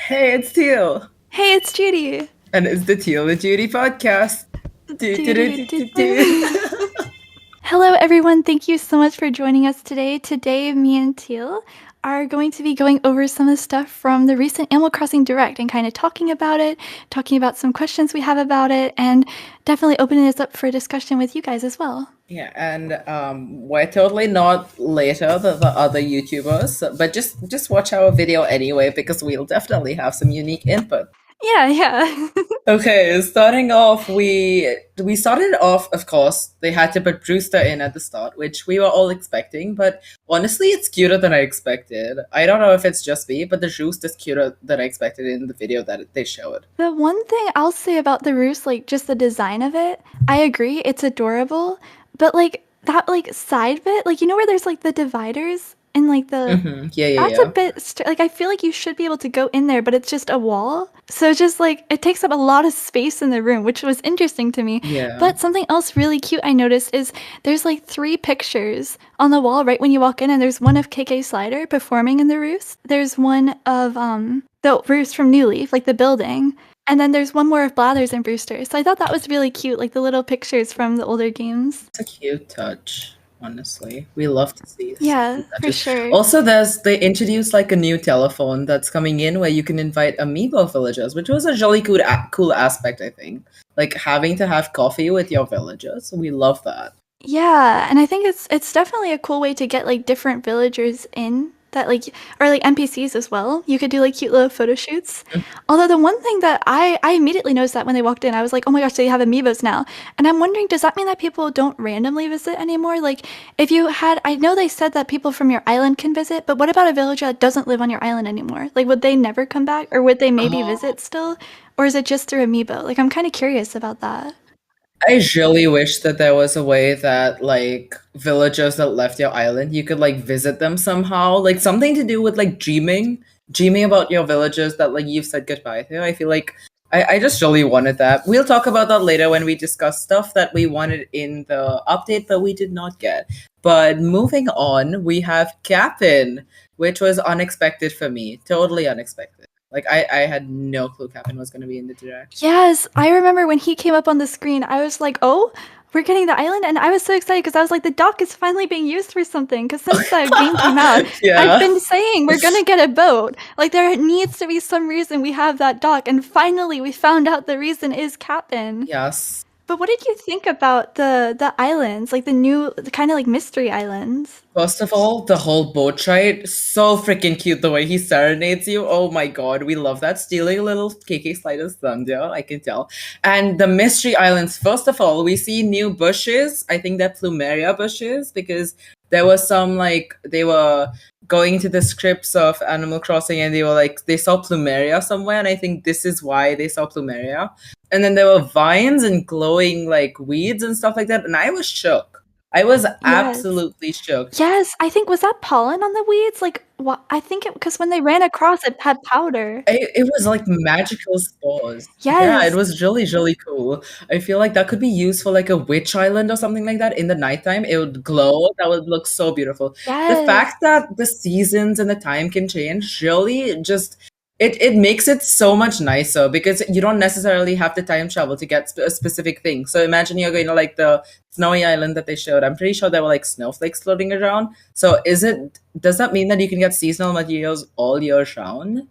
Hey, it's Teal, Hey, it's Judy. and it's the Teal and Judy podcast. Do, do, do, do, do, do. Hello, everyone. Thank you so much for joining us today. Today, me and Teal are going to be going over some of the stuff from the recent Animal Crossing Direct and kind of talking about it, talking about some questions we have about it, and definitely opening this up for discussion with you guys as well. Yeah, and we're totally not later than the other YouTubers, but just watch our video anyway because we'll definitely have some unique input. Yeah. Okay, starting off, we started off, of course, they had to put Brewster in at the start, which we were all expecting, but honestly, it's cuter than I expected. I don't know if it's just me, but the Roost is cuter than I expected in the video that they showed. The one thing I'll say about the roost, like just the design of it, I agree, it's adorable, but like that like side bit, like you know where there's like the dividers and like the Yeah, that's a yeah. bit like I feel like you should be able to go in there, but it's just a wall. So it's just like it takes up a lot of space in the room, which was interesting to me. Yeah. But something else really cute I noticed is there's like 3 pictures on the wall right when you walk in, and there's one of KK Slider performing in the roost. There's one of the roost from New Leaf, like the building. And then there's one more of Blathers and Brewster. So I thought that was really cute, like the little pictures from the older games. It's a cute touch, honestly. We love to see Yeah, for touches. sure. Also, they introduced like a new telephone that's coming in where you can invite amiibo villagers, which was a really cool aspect, I think. Like having to have coffee with your villagers. We love that. Yeah, and I think it's definitely a cool way to get like different villagers in that like or like NPCs as well. You could do like cute little photo shoots. Although the one thing that I immediately noticed that when they walked in, I was like, oh my gosh, they have amiibos now. And I'm wondering, does that mean that people don't randomly visit anymore? Like if you had, I know they said that people from your island can visit, but what about a villager that doesn't live on your island anymore? Like would they never come back, or would they maybe visit still? Or is it just through amiibo? Like I'm kind of curious about that. I really wish that there was a way that like villagers that left your island, you could like visit them somehow. Like something to do with like dreaming about your villagers that like you've said goodbye to. I feel like I just really wanted that. We'll talk about that later when we discuss stuff that we wanted in the update that we did not get. But moving on, we have Kapp'n, which was unexpected for me. Totally unexpected. Like I had no clue Kapp'n was gonna be in the direct. Yes, I remember when he came up on the screen, I was like, oh, we're getting the island. And I was so excited because I was like, the dock is finally being used for something. Because since the game came out, Yeah. I've been saying we're going to get a boat. Like, there needs to be some reason we have that dock. And finally, we found out the reason is Kapp'n. Yes. But what did you think about the islands, like the new kind of like mystery islands? First of all, the whole boat ride, so freaking cute the way he serenades you. Oh my god, we love that. Stealing a little KK Slider's thunder, I can tell. And the mystery islands, first of all, we see new bushes. I think they're plumeria bushes because there was some like they were going to the scripts of Animal Crossing and they were like they saw plumeria somewhere, and I think this is why they saw plumeria. And then there were vines and glowing like weeds and stuff like that, and I was shook. I was absolutely shook. Yes, I think was that pollen on the weeds? Like, what? I think it because when they ran across, it had powder. It was like magical spores. Yeah, Yes. it was really, really cool. I feel like that could be used for like a witch island or something like that in the nighttime. It would glow. That would look so beautiful. The Yes. fact that the seasons and the time can change really just it makes it so much nicer because you don't necessarily have to time travel to get a specific thing. So imagine you're going to like the snowy island that they showed. I'm pretty sure there were like snowflakes floating around. So does that mean that you can get seasonal materials all year round?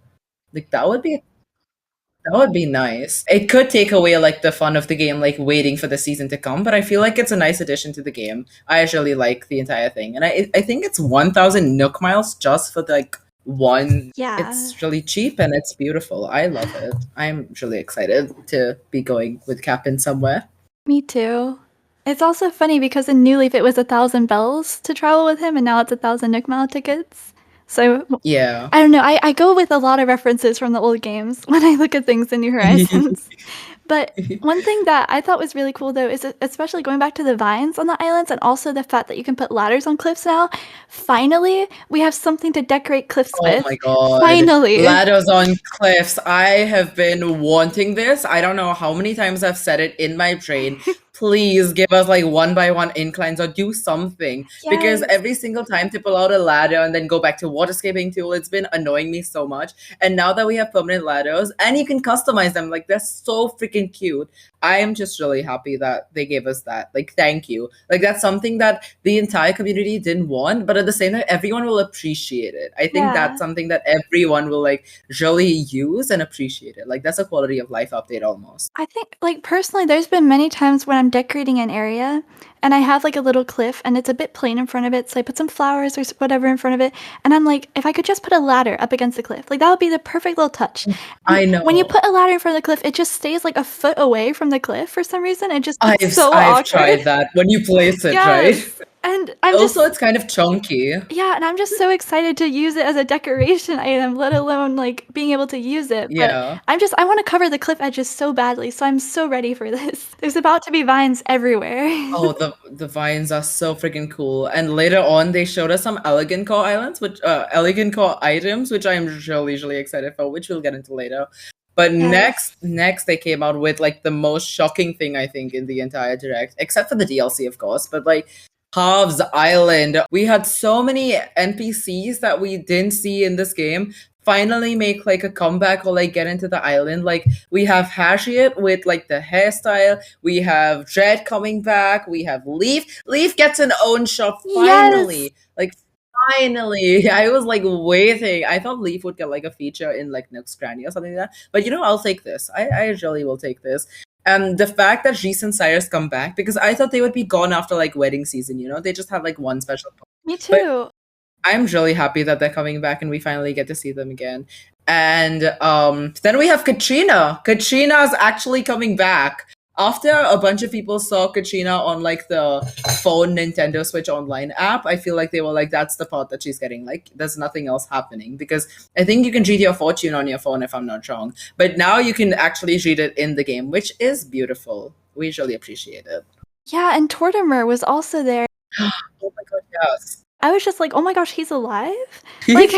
Like that would be nice. It could take away like the fun of the game, like waiting for the season to come, but I feel like it's a nice addition to the game. I actually like the entire thing. And I think it's 1,000 Nook miles just for like one. Yeah. It's really cheap and it's beautiful. I love it. I'm really excited to be going with Kapp'n somewhere. Me too. It's also funny because in New Leaf it was 1,000 bells to travel with him, and now it's 1,000 Nook Mile tickets. So Yeah. I don't know. I go with a lot of references from the old games when I look at things in New Horizons. But one thing that I thought was really cool, though, is especially going back to the vines on the islands and also the fact that you can put ladders on cliffs now. Finally, we have something to decorate cliffs with. Oh my god. Finally. Ladders on cliffs. I have been wanting this. I don't know how many times I've said it in my brain. please give us like 1x1 inclines or do something. Because Yes. every single time to pull out a ladder and then go back to waterscaping tool, it's been annoying me so much. And now that we have permanent ladders and you can customize them, like they're so freaking cute. I am just really happy that they gave us that. Like, thank you. Like, that's something that the entire community didn't want, but at the same time, everyone will appreciate it. I think that's something that everyone will like really use and appreciate it. Like, that's a quality of life update almost. I think, like, personally, there's been many times when I'm decorating an area and I have like a little cliff and it's a bit plain in front of it, so I put some flowers or whatever in front of it, and I'm like, if I could just put a ladder up against the cliff, like that would be the perfect little touch. I know. When you put a ladder in front of the cliff, it just stays like a foot away from the cliff for some reason. It just I've so I've awkward. tried that when you place it, Yes. right? And I'm Also, just it's kind of chunky. yeah, and I'm just so excited to use it as a decoration item, let alone like being able to use it. But Yeah. I want to cover the cliff edges so badly, so I'm so ready for this. There's about to be vines everywhere. Oh, the vines are so freaking cool. And later on, they showed us some elegant core islands, which elegant core items, which I'm really excited for, which we'll get into later. But Yes. next they came out with like the most shocking thing I think in the entire direct, except for the DLC, of course. But like Harv's Island, we had so many NPCs that we didn't see in this game finally make like a comeback or like get into the island. Like we have Harriet with like the hairstyle, we have Dread coming back, we have Leaf. Leaf gets an own shop finally. Yes. Like finally. I was like waiting. I thought Leaf would get like a feature in like Nook's Granny or something like that. But you know, I'll take this. I really will take this. And the fact that Reese and Cyrus come back, because I thought they would be gone after like wedding season, you know? They just have like one special. Me But too. I'm really happy that they're coming back and we finally get to see them again. And then we have Katrina. Katrina's actually coming back. After a bunch of people saw Katrina on like the phone Nintendo Switch Online app, I feel like they were like, that's the part that she's getting. Like, there's nothing else happening. Because I think you can read your fortune on your phone if I'm not wrong. But now you can actually read it in the game, which is beautiful. We really appreciate it. Yeah, and Tortimer was also there. Oh my god, yes. I was just like, oh my gosh, he's alive? Like,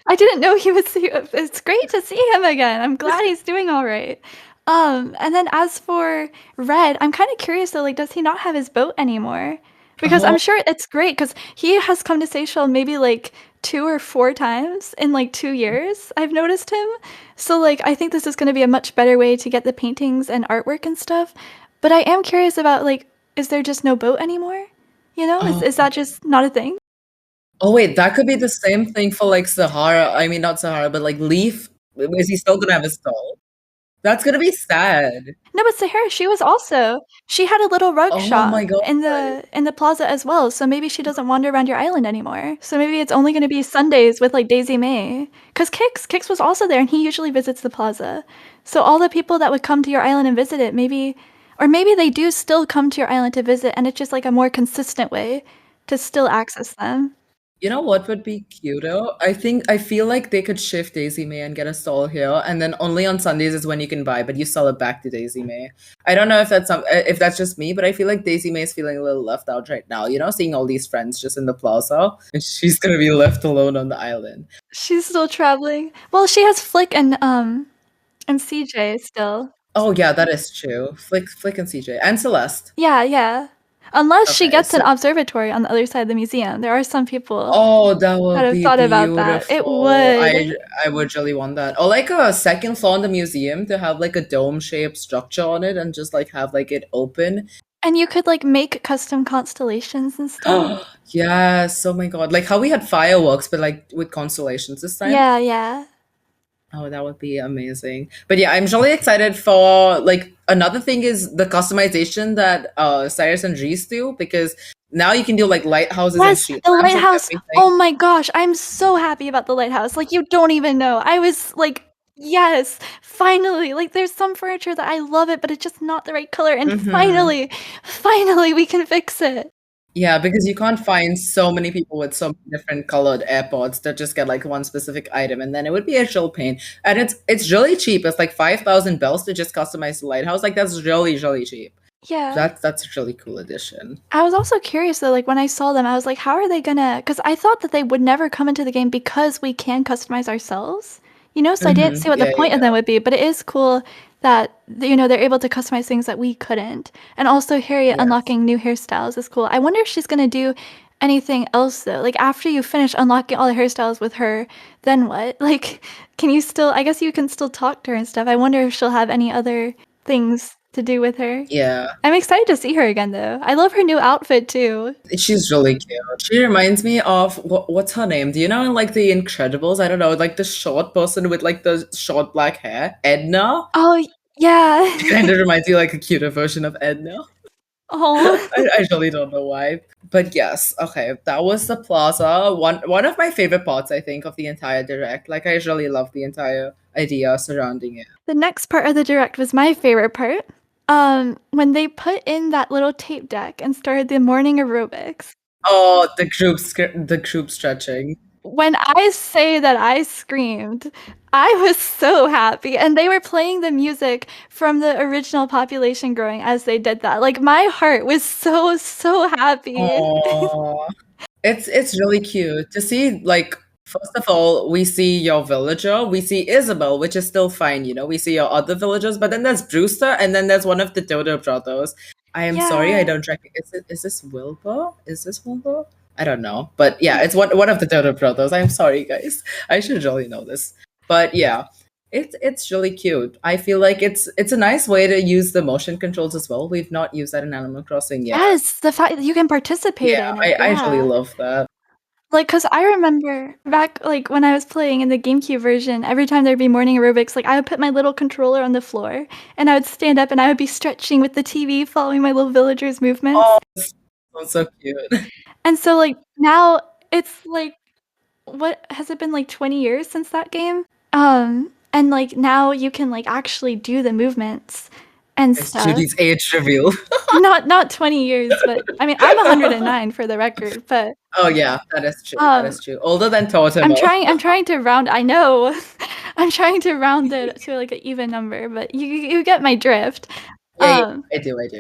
I didn't know he was. It's great to see him again. I'm glad he's doing all right. And then as for Red, I'm kind of curious though, like, does he not have his boat anymore? Because I'm sure it's great because he has come to Seychelles maybe like 2 or 4 times in like 2 years. I've noticed him. So like, I think this is going to be a much better way to get the paintings and artwork and stuff. But I am curious about like, is there just no boat anymore? You know, is that just not a thing? Oh wait, that could be the same thing for like Sahara. I mean, not Sahara, but like Leaf. Is he still gonna have his stall? That's gonna be sad. No, but Sahara, she had a little rug Oh shop my god. in the plaza as well. So maybe she doesn't wander around your island anymore. So maybe it's only going to be Sundays with like Daisy May. Because Kix was also there, and he usually visits the plaza. So all the people that would come to your island and visit it, maybe they do still come to your island to visit, and it's just like a more consistent way to still access them. You know what would be cuter? I feel like they could shift Daisy May and get a stall here, and then only on Sundays is when you can buy, but you sell it back to Daisy May. I don't know if that's just me, but I feel like Daisy May is feeling a little left out right now. You know, seeing all these friends just in the plaza, and she's gonna be left alone on the island. She's still traveling. Well, she has Flick and CJ still. Oh yeah, that is true. Flick and CJ and Celeste. Yeah. Unless she Okay, gets an so observatory on the other side of the museum. There are some people oh, that that would have be thought about that. It beautiful. would. I would really want that. Or like a second floor in the museum to have like a dome-shaped structure on it and just like have like it open. And you could like make custom constellations and stuff. Yes, oh my god. Like how we had fireworks, but like with constellations this time. Yeah. Oh, that would be amazing. But yeah, I'm really excited for like another thing is the customization that Cyrus and Reese do, because now you can do like lighthouses and Yes, street the lamps and lighthouse. everything. Oh my gosh, I'm so happy about the lighthouse. Like you don't even know. I was like, yes, finally. Like there's some furniture that I love it, but it's just not the right color. And finally we can fix it. Yeah, because you can't find so many people with so many different colored AirPods that just get like one specific item, and then it would be a real pain. And it's really cheap. It's like 5,000 bells to just customize the lighthouse. Like that's really cheap. Yeah. That's a really cool addition. I was also curious though, like when I saw them, I was like, how are they gonna? Because I thought that they would never come into the game because we can customize ourselves. So I didn't see what the Yeah, point of yeah. them would be, but it is cool that they're able to customize things that we couldn't. And also Harriet Yes. unlocking new hairstyles is cool. I wonder if she's gonna do anything else though. Like after you finish unlocking all the hairstyles with her, then what? Like, can you still? I guess you can still talk to her and stuff. I wonder if she'll have any other things to do with her. Yeah. I'm excited to see her again though. I love her new outfit too. She's really cute. She reminds me of what's her name? Do you know in like The Incredibles? I don't know, like the short person with like the short black hair, Edna. Oh She yeah. kind of reminds me like a cuter version of Edna. Oh. I really don't know why. But yes, okay, that was the plaza. One of my favorite parts, I think, of the entire direct. Like I really love the entire idea surrounding it. The next part of the direct was my favorite part. When they put in that little tape deck and started the morning aerobics. Oh, the group stretching. When I say that I screamed, I was so happy. And they were playing the music from the original population growing as they did that. Like my heart was so, so happy. Oh, it's really cute to see. Like, first of all, we see your villager, we see Isabel, which is still fine. We see your other villagers, but then there's Brewster, and then there's one of the Dodo brothers. I am sorry, I Yeah. don't recognize it. Is this Wilbur? Is this Wilbur? I don't know, but yeah, it's one of the Dodo brothers. I'm sorry, guys. I should really know this, but yeah. It's really cute. I feel like it's a nice way to use the motion controls as well. We've not used that in Animal Crossing yet. Yes, the fact that you can participate Yeah, in I, it. I really Yeah. love that. Like, cause I remember back like when I was playing in the GameCube version, every time there'd be morning aerobics, like I would put my little controller on the floor and I would stand up and I would be stretching with the TV, following my little villagers' movements. Oh, this sounds so cute. And so like now it's like what has it been like 20 years since that game? And like now you can like actually do the movements and It's stuff. Judy's age reveal. Not 20 years, but I mean I'm 109 for the record, but Oh yeah, that is true. That um is true. Older than Tortimer. I'm trying to round I know. I'm trying to round it to like an even number, but you get my drift. Yeah, yeah, Um I do, I do.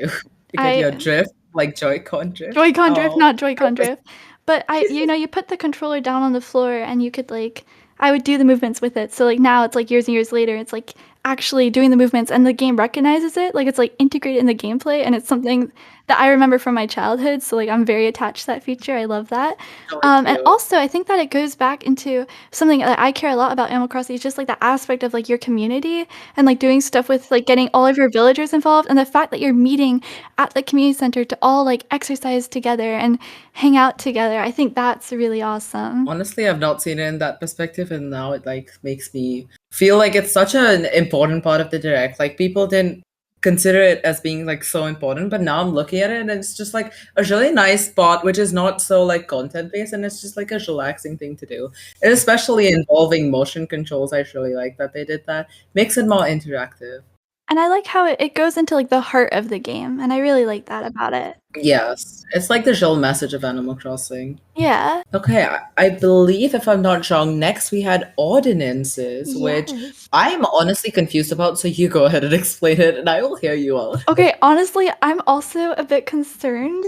You get your I drift, like Joy-Con drift. Joy-Con drift, Oh, not Joy-Con drift. But you put the controller down on the floor and you could like I would do the movements with it. So like now it's like years and years later, it's like actually doing the movements and the game recognizes it. Like it's like integrated in the gameplay and it's something that I remember from my childhood. So like I'm very attached to that feature. I love that. really And cute. also I think that it goes back into something that I care a lot about Animal Crossing. It's just like the aspect of like your community and like doing stuff with like getting all of your villagers involved and the fact that you're meeting at the community center to all like exercise together and hang out together. I think that's really awesome. Honestly, I've not seen it in that perspective, and now it like makes me feel like it's such an important part of the direct. Like people didn't consider it as being like so important, but now I'm looking at it and it's just like a really nice spot, which is not so like content based, and it's just like a relaxing thing to do. And especially involving motion controls, I really like that they did that. Makes it more interactive. And I like how it goes into like the heart of the game, and I really like that about it. Yes, it's like the real message of Animal Crossing. Yeah. Okay, I believe if I'm not wrong, next we had Ordinances, which Yes. I'm honestly confused about, so you go ahead and explain it and I will hear you all. Okay, honestly, I'm also a bit concerned.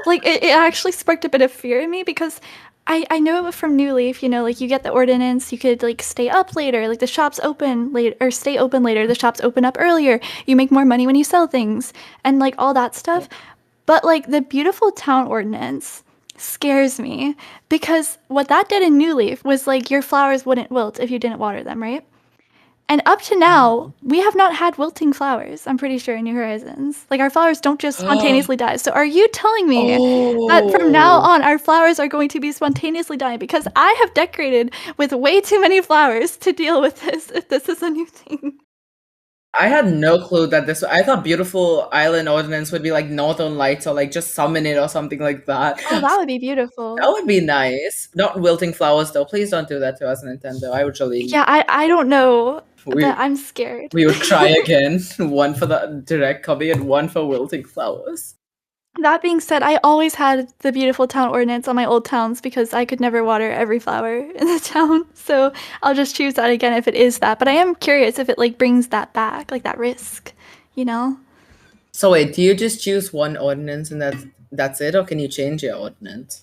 Like it actually sparked a bit of fear in me because I know from New Leaf, like you get the ordinance, you could like stay up later, like the shops open late or stay open later, the shops open up earlier, you make more money when you sell things, and like all that stuff. But like the beautiful town ordinance scares me because what that did in New Leaf was like your flowers wouldn't wilt if you didn't water them, right? And up to now, we have not had wilting flowers, I'm pretty sure, in New Horizons. Like, our flowers don't just spontaneously die. So, are you telling me that from now Oh, on, our flowers are going to be spontaneously dying? Because I have decorated with way too many flowers to deal with this if this is a new thing. I had no clue that this. I thought Beautiful Island Ordinance would be like Northern Lights or like just summon it or something like that. Oh, that would be That beautiful. would be nice. Not wilting flowers though. Please don't do that to us, Nintendo. I would really. Yeah, I don't know, We but I'm scared. we would try again. One for the direct copy and one for wilting flowers. That being said, I always had the beautiful town ordinance on my old towns because I could never water every flower in the town. So I'll just choose that again if it is that. But I am curious if it like brings that back, like that risk, you know? So wait, do you just choose one ordinance and that's it, or can you change your ordinance?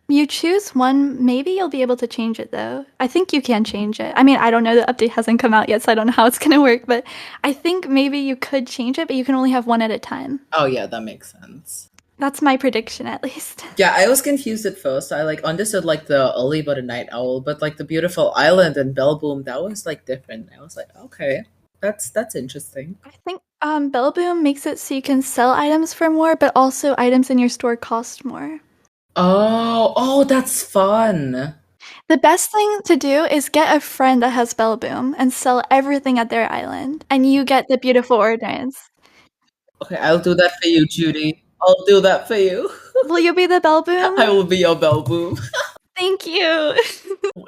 You choose one, maybe you'll be able to change it though. I think you can change it. I mean, I don't know, the update hasn't come out yet, so I don't know how it's gonna work, but I think maybe you could change it, but you can only have one at a time. Oh yeah, that makes sense. That's my prediction at least. Yeah, I was confused at first. I like understood like the early bird and night owl, but like the beautiful island and bell boom, that was like different. I was like, okay, that's interesting. I think Bellboom makes it so you can sell items for more, but also items in your store cost more. Oh, that's fun. The best thing to do is get a friend that has Bellboom and sell everything at their island, and you get the beautiful ordnance. Okay, I'll do that for you, Judy. I'll do that for you. Will you be the Bellboom? I will be your bell boom. Thank you.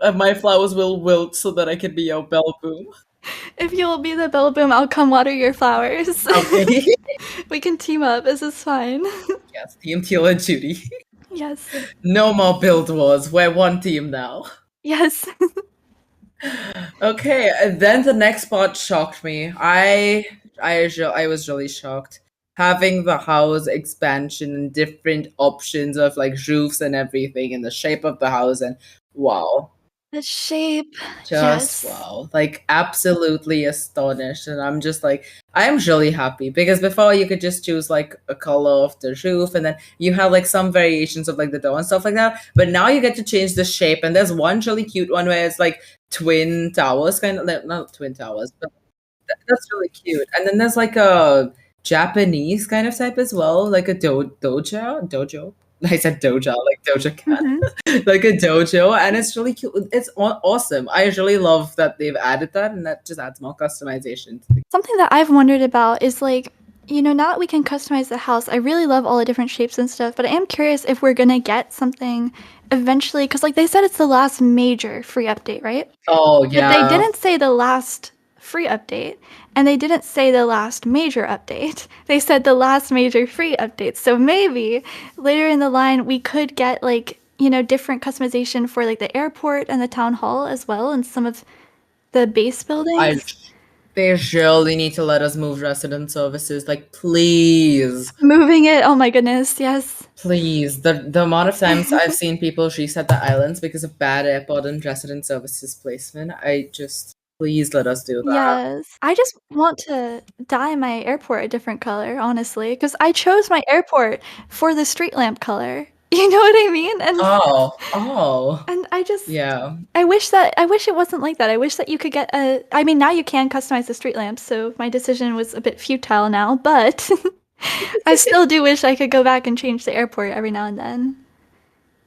And my flowers will wilt so that I can be your bell boom. If you'll be the Bellboom, I'll come water your flowers. Okay. We can team up. This is fine. Yes, Team Teal and Judy. Yes. No more build wars. We're one team now. Yes. Okay, and then the next part shocked me. I was really shocked. Having the house expansion and different options of like roofs and everything and the shape of the house, and wow. The shape. Just Yes. wow. Like absolutely astonished. And I'm just like I'm really happy because before you could just choose like a color of the roof and then you have like some variations of like the door and stuff like that. But now you get to change the shape and there's one really cute one where it's like twin towers, kind of like not twin towers, but that's really cute. And then there's like a Japanese kind of type as well, like a dojo. I said doja, like Doja Cat, like a dojo, and it's really cute. It's awesome. I really love that they've added that, and that just adds more customization to the Something that I've wondered about is like, now that we can customize the house, I really love all the different shapes and stuff, but I am curious if we're gonna get something eventually, because like they said it's the last major free update, right? Oh But yeah. they didn't say the last free update, and they didn't say the last major update. They said the last major free update. So maybe later in the line we could get like, different customization for like the airport and the town hall as well, and some of the base buildings. They really need to let us move resident services. Like, please. Moving it, oh my goodness, yes. Please. The amount of times I've seen people reset the islands because of bad airport and resident services placement, please let us do that. Yes. I just want to dye my airport a different color, honestly, because I chose my airport for the street lamp color. You know what I mean? And and yeah. I wish it wasn't like that. I wish that you could get I mean, now you can customize the street lamps, so my decision was a bit futile now, but I still do wish I could go back and change the airport every now and then.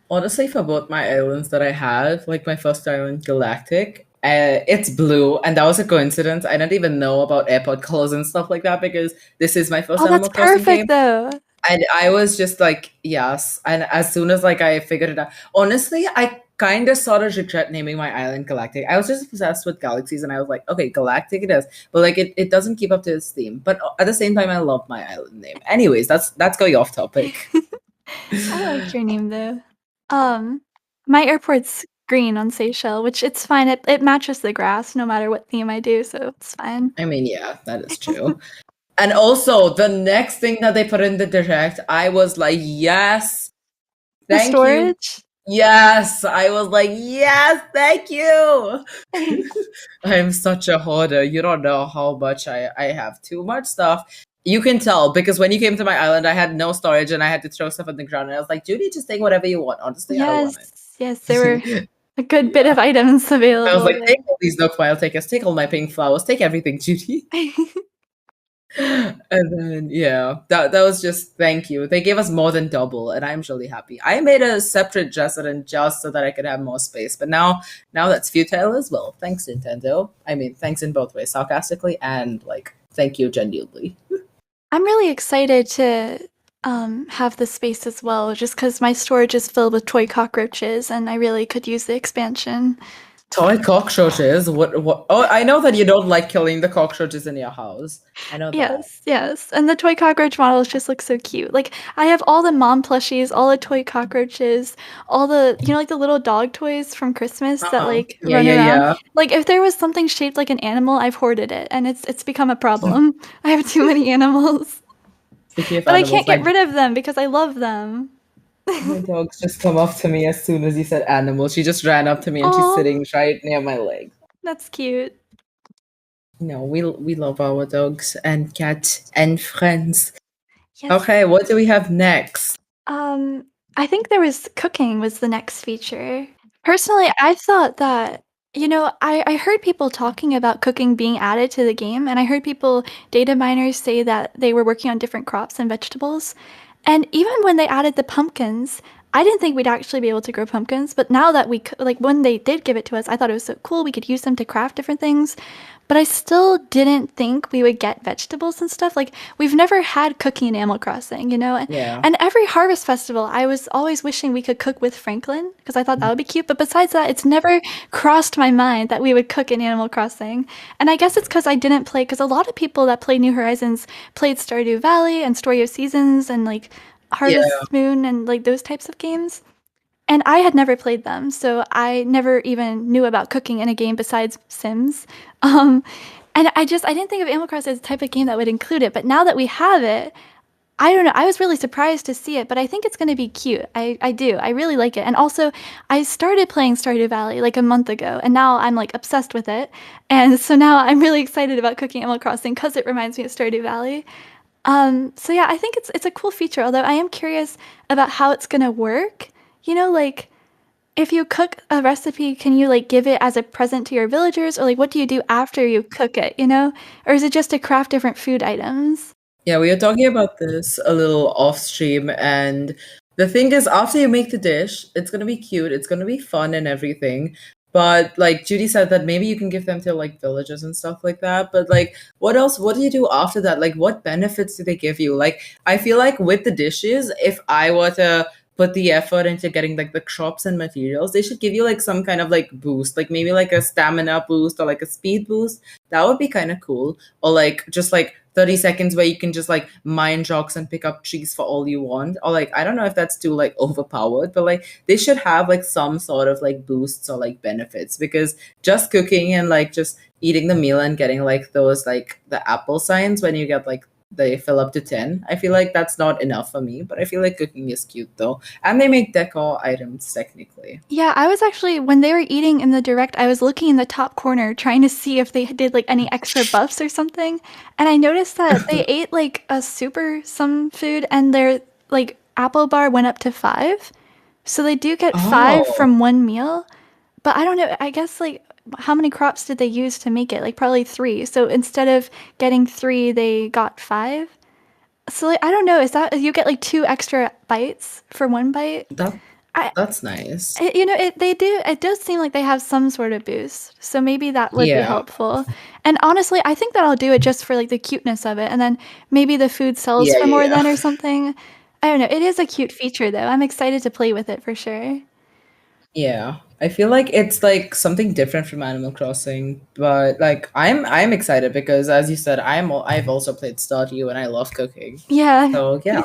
Honestly, for both my islands that I have, like my first island, Galactic, it's blue, and that was a coincidence. I didn't even know about airport colors and stuff like that because this is my first Animal That's Crossing perfect game. though. And I was just like, yes. And as soon as like I figured it out, honestly, I kind of sort of regret naming my island Galactic. I was just obsessed with galaxies, and I was like, okay, Galactic it is, but like it doesn't keep up to its theme. But at the same time, I love my island name. Anyways, that's going off topic. I like your name though. My airport's green on Seychelles, which it's fine. It matches the grass no matter what theme I do, so it's fine. I mean, yeah, that is true. And also, the next thing that they put in the direct, I was like, yes, The thank you. storage? Yes, I was like, yes, thank you. I'm such a hoarder. You don't know how much I have too much stuff. You can tell because when you came to my island, I had no storage and I had to throw stuff on the ground. And I was like, Judy, just take whatever you want. Honestly, I don't want it. Yes, there were a good bit of items available. I was like, take all these Nook file takers, take all my pink flowers, take everything, Judy. And then that was just thank you. They gave us more than double, and I'm really happy. I made a separate resident just so that I could have more space, but now that's futile as well. Thanks, Nintendo. I mean, thanks in both ways, sarcastically and like thank you genuinely. I'm really excited to have the space as well, just because my storage is filled with toy cockroaches, and I really could use the expansion. Toy cockroaches? What? Oh, I know that you don't like killing the cockroaches in your house. I know that. Yes. And the toy cockroach models just look so cute. Like, I have all the mom plushies, all the toy cockroaches, all the, like the little dog toys from Christmas that like run around. Yeah. Like, if there was something shaped like an animal, I've hoarded it, and it's become a problem. I have too many animals. But I can't get rid of them because I love them. My dog's just come up to me as soon as you said animal. She just ran up to me and she's Oh, sitting right near my leg. that's cute. No, we love our dogs and cats and friends. Yes. Okay, what do we have next? Um, I think there was cooking was the next feature. Personally, I thought that, I heard people talking about cooking being added to the game, and I heard people, data miners, say that they were working on different crops and vegetables. And even when they added the pumpkins, I didn't think we'd actually be able to grow pumpkins, but now that like when they did give it to us, I thought it was so cool. We could use them to craft different things. But I still didn't think we would get vegetables and stuff. Like, we've never had cooking in Animal Crossing, Yeah. And every harvest festival, I was always wishing we could cook with Franklin because I thought that would be cute. But besides that, it's never crossed my mind that we would cook in Animal Crossing. And I guess it's because I didn't play, because a lot of people that play New Horizons played Stardew Valley and Story of Seasons and like Yeah. Harvest Moon and like those types of games. And I had never played them, so I never even knew about cooking in a game besides Sims. Um, and I didn't think of Animal Crossing as the type of game that would include it. But now that we have it, I don't know. I was really surprised to see it, but I think it's going to be cute. I do. I really like it. And also, I started playing Stardew Valley like a month ago, and now I'm like obsessed with it. And so now I'm really excited about cooking Animal Crossing because it reminds me of Stardew Valley. So yeah, I think it's a cool feature. Although I am curious about how it's going to work. Like if you cook a recipe, can you like give it as a present to your villagers, or like what do you do after you cook it? Or is it just to craft different food items? Yeah, we were talking about this a little off stream, and the thing is, after you make the dish, it's gonna be cute, it's gonna be fun and everything. But like Judy said, that maybe you can give them to like villages and stuff like that. But like, what else? What do you do after that? Like, what benefits do they give you? Like, I feel like with the dishes, if I were to put the effort into getting like the crops and materials, they should give you like some kind of like boost, like maybe like a stamina boost or like a speed boost. That would be kind of cool. Or like just like 30 seconds where you can just like mine rocks and pick up trees for all you want. Or like, I don't know if that's too like overpowered, but like they should have like some sort of like boosts or like benefits, because just cooking and like just eating the meal and getting like those like the apple signs when you get like they fill up to 10, I feel like that's not enough for me. But I feel like cooking is cute though, and they make decor items technically. Yeah, I was actually, when they were eating in the direct, I was looking in the top corner trying to see if they did like any extra buffs or something. And I noticed that they ate like a super some food and their like apple bar went up to 5. So they do get 5 Oh, from one meal. But I don't know, I guess like how many crops did they use to make it? Like probably 3. So instead of getting 3, they got 5. So like, I don't know, is that you get like 2 extra bites for one bite? that I that's nice. it does seem like they have some sort of boost. So maybe that would be Yeah. helpful. And honestly, I think that I'll do it just for like the cuteness of it and then maybe the food sells Yeah, for yeah, more yeah. then or something. I don't know. It is a cute feature though. I'm excited to play with it for sure. Yeah, I feel like it's like something different from Animal Crossing, but like I'm excited because, as you said, I've also played Stardew and I love cooking. Yeah. So yeah.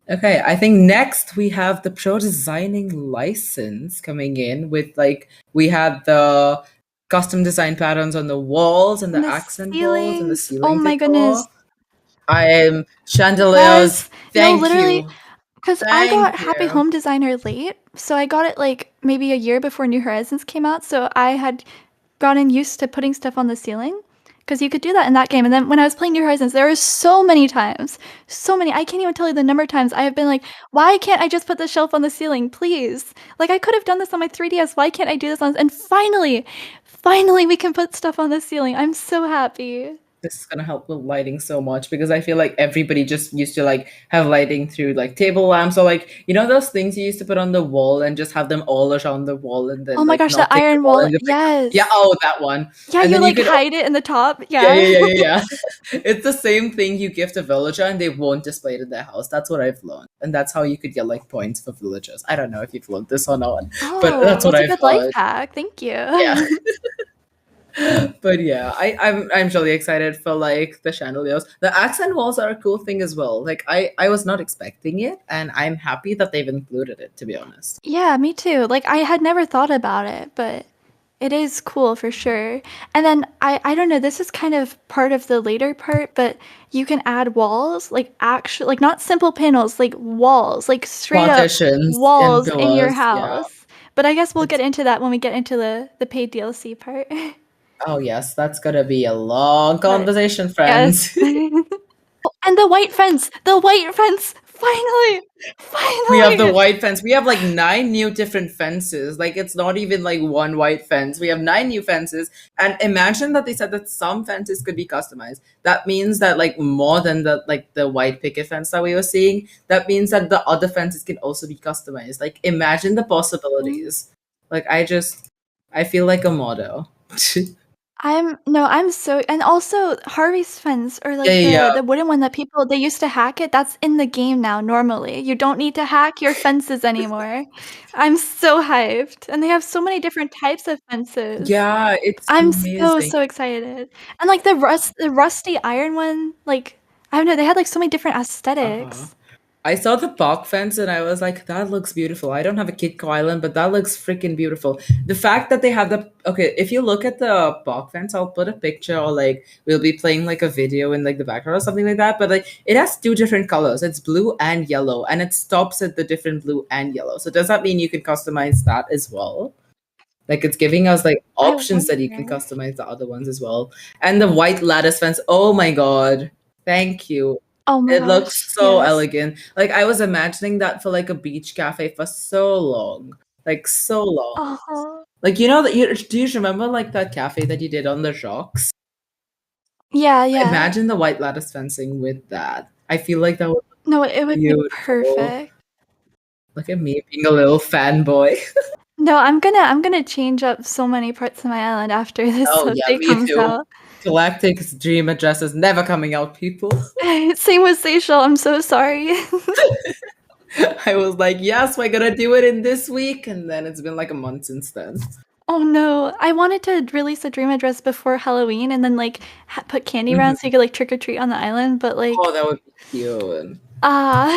Okay, I think next we have the pro designing license coming in with like we had the custom design patterns on the walls and And the the accent walls and the ceilings. Oh ceiling my goodness. decor. I am chandeliers. Yes. No, Thank literally. you. Because I got Thank Happy you. Home Designer late, so I got it like maybe a year before New Horizons came out. So I had gotten used to putting stuff on the ceiling because you could do that in that game. And then when I was playing New Horizons, there were so many times, so many. I can't even tell you the number of times I have been like, why can't I just put the shelf on the ceiling, please? Like I could have done this on my 3DS. Why can't I do this on? And finally, we can put stuff on the ceiling. I'm so happy. This is gonna help with lighting so much, because I feel like everybody just used to like have lighting through like table lamps, or like those things you used to put on the wall and just have them all around the wall and Oh then my like gosh, the not take the iron wall wall. and just like yeah, Yes. oh, that one. Yeah, And you then you like could hide it in the top. yeah, Yeah. yeah, yeah, yeah, yeah. It's the same thing you gift a villager and they won't display it in their house. That's what I've learned, and that's how you could get like points for villagers. I don't know if you've learned this or not, but Oh, that's what that's a I've good life heard. hack. Thank Yeah. you. But yeah, I'm really excited for like the chandeliers. The accent walls are a cool thing as well. Like I was not expecting it, and I'm happy that they've included it, to be honest. Yeah, me too. Like I had never thought about it, but It is cool for sure. And then I don't know, this is kind of part of the later part, but you can add walls, like actual like not simple panels, like walls, like straight up Partitions and walls in your doors. Yeah. house. But I guess we'll It's get into that when we get into the paid DLC part. oh yes, that's gonna be a long But conversation, yes. friends. And the white fence! The white fence! Finally! We have the Finally! white fence. We have like 9 new different fences. Like it's not even like one white fence. We have 9 new fences. And imagine that they said that some fences could be customized. That means that like more than the white picket fence that we were seeing, that means that the other fences can also be customized. Like imagine the possibilities. Like I feel like a model. I'm so, and also Harvey's fence, or Yeah, like yeah, the yeah. the wooden one that people they used to hack it, that's in the game now normally. You don't need to hack your fences anymore. I'm so hyped. And they have so many different types of fences. Yeah, it's I'm so, amazing. so excited. And like the rusty iron one, like I don't know, they had like so many different Uh-huh. aesthetics. I saw the park fence and I was like, that looks beautiful. I don't have a Kitco Island, but that looks freaking beautiful. The fact that they have okay, if you look at the park fence, I'll put a picture or like we'll be playing like a video in like the background or something like that. But like it has 2 different colors. It's blue and yellow, and it stops at the different blue and yellow. So does that mean you can customize that as well? Like it's giving us like I options that you can wonder. customize the other ones as well. And the white lattice fence, oh my god. Thank you. Oh my It looks gosh, so yes. elegant. Like I was imagining that for like a beach cafe for so long. Like so long. Uh-huh. Like you know that you do you remember like that cafe that you did on the rocks? Yeah, yeah. Imagine the white lattice fencing with that. I feel like that would No, it be would be beautiful. perfect. Look at me being a little fanboy. No, I'm gonna change up so many parts of my island after this Oh yeah, update me comes too. out. Galactic's dream address is never coming out, people. Same with Seychelles, I'm so sorry. I was like, yes, we're gonna do it in this week, and then it's been like a month since then. Oh no, I wanted to release a dream address before Halloween and then like put candy around so Mhm. you could like trick or treat on the island, but Oh, like that would be cute. ah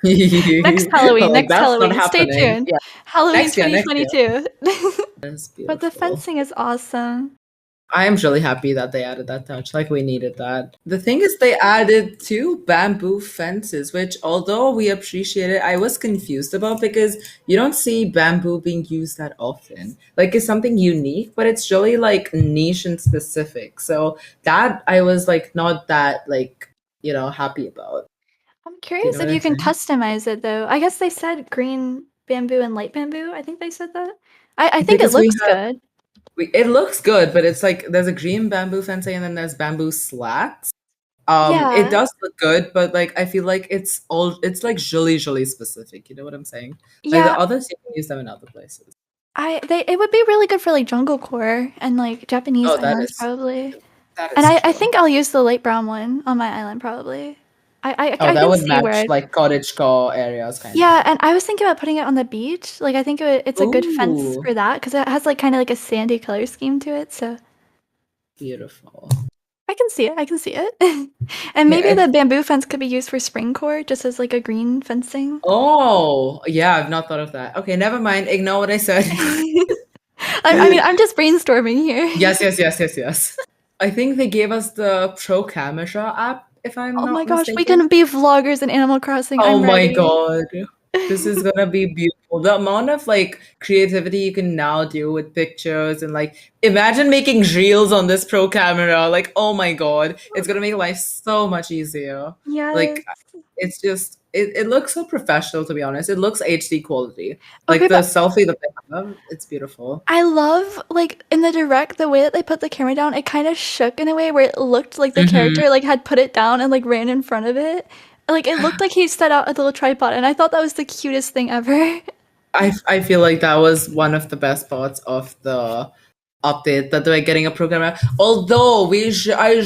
next Halloween, Like next that's not Halloween. Stay happening. tuned. Yeah, Halloween next year, next year. 2022. That's But the beautiful. fencing is awesome. I am really happy that they added that touch. Like we needed that. The thing is, they added 2 bamboo fences, which although we appreciate it, I was confused about because you don't see bamboo being used that often. Like it's something unique, but it's really like niche and specific. So that I was like not that like happy about. I'm Do you know curious what if I'm you can saying? customize it though. I guess they said green bamboo and light bamboo. I think they said that. I think it Because we looks have good. it looks good, but it's like there's a green bamboo fencing and then there's bamboo slats. It Yeah. does look good, but like I feel like it's like really specific. You know what I'm saying? Like the Yeah, others, you can use them in other places. it would be really good for like jungle core and like Japanese Oh, islands probably. that And is I true. think I'll use the light brown one on my island probably. Oh, I that can would see where match I'd like cottage core areas, kind of. yeah, and I was thinking about putting it on the beach. Like I think it's a good fence Ooh, for that because it has like kind of like a sandy color scheme to it. So beautiful. I can see it. I can see it. And Yeah. maybe the bamboo fence could be used for spring core just as like a green fencing. Oh, yeah. I've not thought of that. Okay, never mind. Ignore what I said. I mean, I'm just brainstorming here. Yes, yes, yes, yes, yes. I think they gave us the Pro Camera app, if I'm Oh my not gosh, we mistaken. can be vloggers in Animal Crossing. Oh I'm my ready. god. This is gonna be beautiful. The amount of like creativity you can now do with pictures and like imagine making reels on this pro camera. Like, oh my god. It's gonna make life so much easier. Like Yes. it's just it looks so professional to be honest. It looks HD quality. Like Okay, the but selfie that they have, it's beautiful. I love like in the direct the way that they put the camera down, it kind of shook in a way where it looked like the Hmm. character like had put it down and like ran in front of it. Like it looked like he set out a little tripod and I thought that was the cutest thing ever. I feel like that was one of the best parts of the update that they're getting a programmer. Although I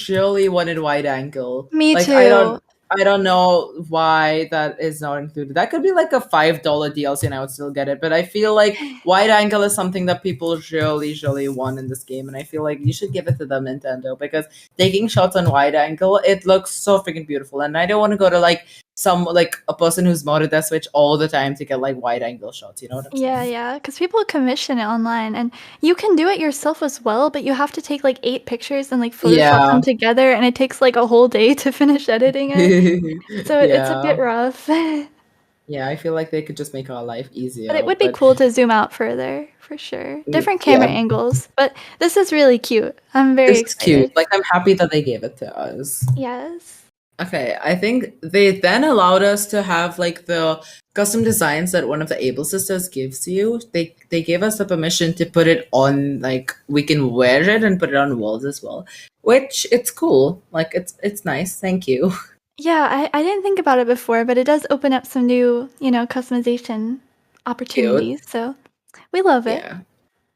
really wanted wide angle. Me Like too. I don't know why that is not included. That could be like a $5 DLC and I would still get it. But I feel like wide angle is something that people really want in this game, and I feel like you should give it to them, Nintendo, because taking shots on wide angle, it looks so freaking beautiful. And I don't want to go to like some like a person who's modded their Switch all the time to get like wide angle shots. You know what I'm saying? Yeah, because people commission it online, and you can do it yourself as well, but you have to take like 8 pictures and like Photoshop Yeah. them together, and it takes like a whole day to finish editing it. So it's a bit Yeah. rough. But Yeah, I feel like they could just make our life easier. it would be But cool to zoom out further, for sure. Different camera yeah, angles, but this is really cute. I'm very this is cute. excited. Like I'm happy that they gave it to us. Yes. Okay, I think they then allowed us to have like the custom designs that one of the Able sisters gives you. They gave us the permission to put it on, like we can wear it and put it on walls as well. Which it's cool. Like it's nice. Thank you. Yeah, I didn't think about it before, but it does open up some new, customization Cute. opportunities. So we love it. Yeah.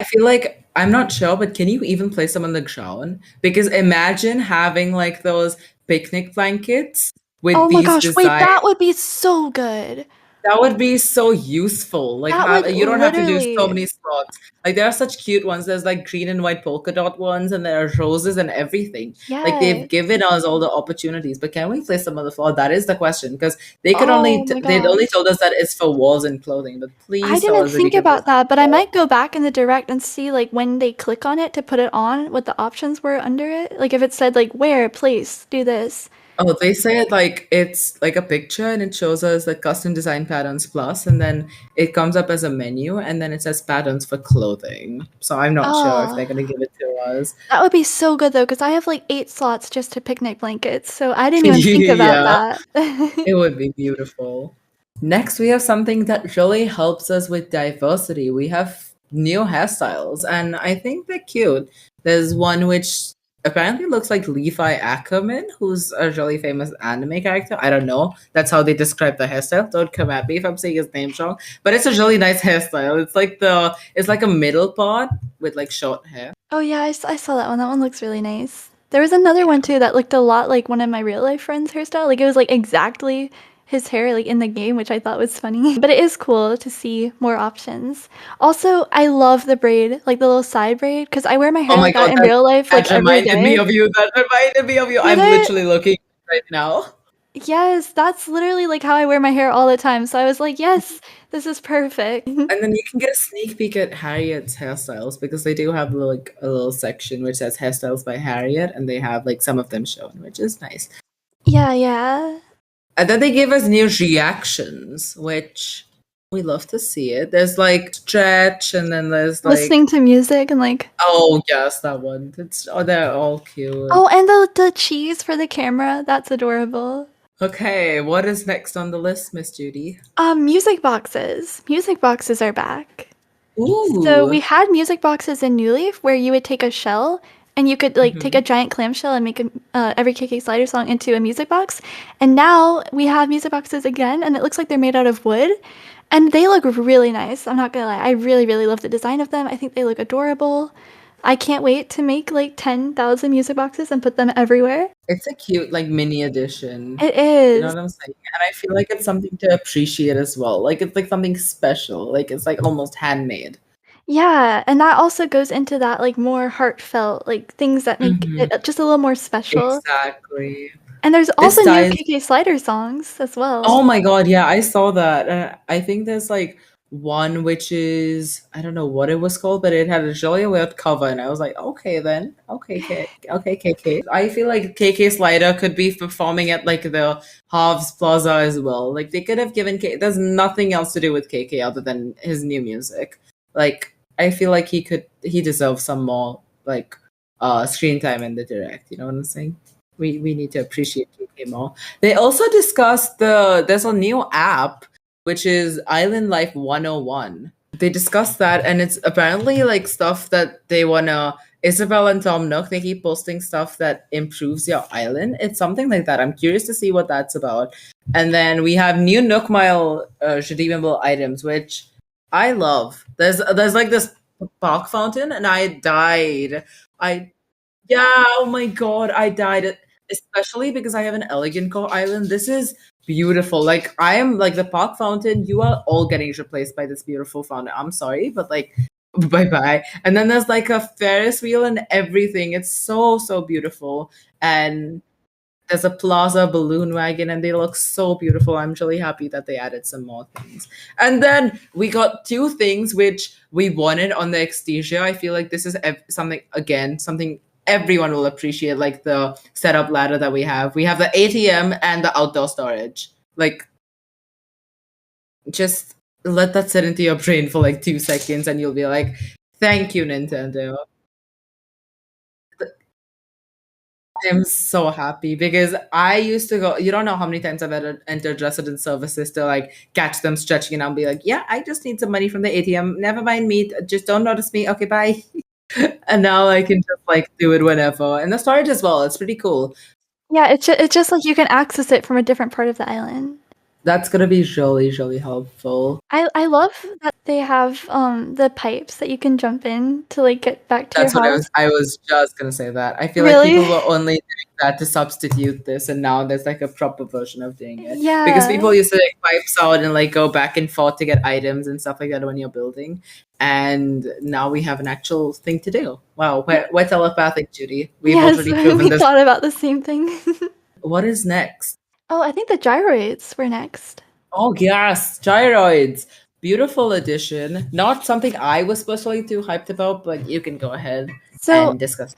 I feel like I'm not sure, but can you even place them on the ground? Because imagine having like those picnic blankets with Oh my these gosh, wait, designs. that would be so good. That would be so useful. Like That would you don't have to do so literally, many slots. Like there are such cute ones. There's like green and white polka dot ones, and there are roses and everything. Like they've yes. given us all the opportunities, but can we place them on the floor? That is the question because they could Oh my they'd only gosh. told us that it's for walls and clothing. But I please tell didn't us that you think can place about them on that, but the I floor. might go back in the direct and see like when they click on it to put it on, what the options were under it. Like if it said like where, place, do this. Oh, they say it like it's like a picture and it shows us the custom design patterns plus, and then it comes up as a menu and then it says patterns for clothing. So I'm not sure if they're Oh, gonna give it to us. that would be so good though, because I have like 8 slots just to picnic blankets, so I didn't even think about Yeah, that. it would be beautiful. Next, we have something that really helps us with diversity. We have new hairstyles, and I think they're cute. There's one which apparently looks like Levi Ackerman, who's a really famous anime character. I don't know. That's how they describe the hairstyle. Don't come at me if I'm saying his name wrong. But it's a really nice hairstyle. It's like a middle part with like short hair. Oh yeah, I saw that one. That one looks really nice. There was another one too that looked a lot like one of my real life friends' hairstyle. Like it was like exactly his hair like in the game, which I thought was funny. But it is cool to see more options. Also, I love the braid, like the little side braid, because I wear my Oh hair my like that god, in real life like that every reminded me day. of you. That reminded me of you. Did I'm it? literally looking right now. Yes, that's literally like how I wear my hair all the time. So I was like, yes, this is perfect. And then you can get a sneak peek at Harriet's hairstyles because they do have like a little section which says hairstyles by Harriet, and they have like some of them shown, which is nice. Yeah, yeah. And then they gave us new reactions, which we love to see it. There's like stretch, and then there's like Listening to music and like oh yes, that one. They're all cute. oh, and the cheese for the camera. That's adorable. Okay, what is next on the list, Miss Judy? Music boxes. Music boxes are back. So Ooh. we had music boxes in New Leaf where you would take a shell and you could like take a Mhm. giant clamshell and make every KK Slider song into a music box. And now we have music boxes again, and it looks like they're made out of wood, and they look really nice. I'm not gonna lie, I really really love the design of them. I think they look adorable. I can't wait to make like 10,000 music boxes and put them everywhere. It's a cute like mini edition. It You know is. what I'm saying? And I feel like it's something to appreciate as well. Like it's like something special. Like it's like almost handmade. Yeah, and that also goes into that like more heartfelt, like things that make Hmm. it just a little more special. Exactly. And there's This also new ties. KK Slider songs as well. Oh my god, yeah, I saw that. I think there's like one which is I don't know what it was called, but it had a really weird cover, and I was like, okay then, okay, KK. I feel like KK Slider could be performing at like the Harv's Plaza as well. Like they could have given K. There's nothing else to do with KK other than his new music. Like I feel like he deserves some more like screen time in the direct. You know what I'm saying? We need to appreciate KK more. They also discussed there's a new app which is Island Life 101. They discussed that, and it's apparently like stuff that they wanna Isabel and Tom Nook, they keep posting stuff that improves your island. It's something like that. I'm curious to see what that's about. And then we have new Nook Mile redeemable items, which I love. There's like this park fountain, and I died. I yeah, oh my god, I died. Especially because I have an elegant core island. This is beautiful. Like I am like the park fountain. You are all getting replaced by this beautiful fountain. I'm sorry, but like bye bye. And then there's like a Ferris wheel and everything. It's so beautiful. And There's a Plaza balloon wagon, and they look so beautiful. I'm really happy that they added some more things. And then we got two things which we wanted on the exterior. I feel like this is something everyone will appreciate, like the setup ladder that we have. We have the ATM and the outdoor storage. Like, just let that sit into your brain for like 2 seconds, and you'll be like, "Thank you, Nintendo." I'm so happy because I used to go. You don't know how many times I've entered resident services to like catch them stretching, and I'll be like, "Yeah, I just need some money from the ATM. Never mind me. Just don't notice me. Okay, bye." And now I can just like do it whenever. And the storage as well. It's pretty cool. Yeah, it's just like you can access it from a different part of the island. That's gonna be really, really helpful. I love that they have the pipes that you can jump in to like get back to That's your what house. I was just gonna say that. I feel like Really? people were only doing that to substitute this, and now there's like a proper version of doing it. Because Yeah. people used to like pipes out and like go back and forth to get items and stuff like that when you're building. And now we have an actual thing to do. Wow, we're telepathic, Judy. We've Yes, already proven we this. thought about the same thing. What is next? Oh, I think the gyroids were next. Oh yes, gyroids. Beautiful addition. Not something I was personally too hyped about, but you can go ahead So and discuss.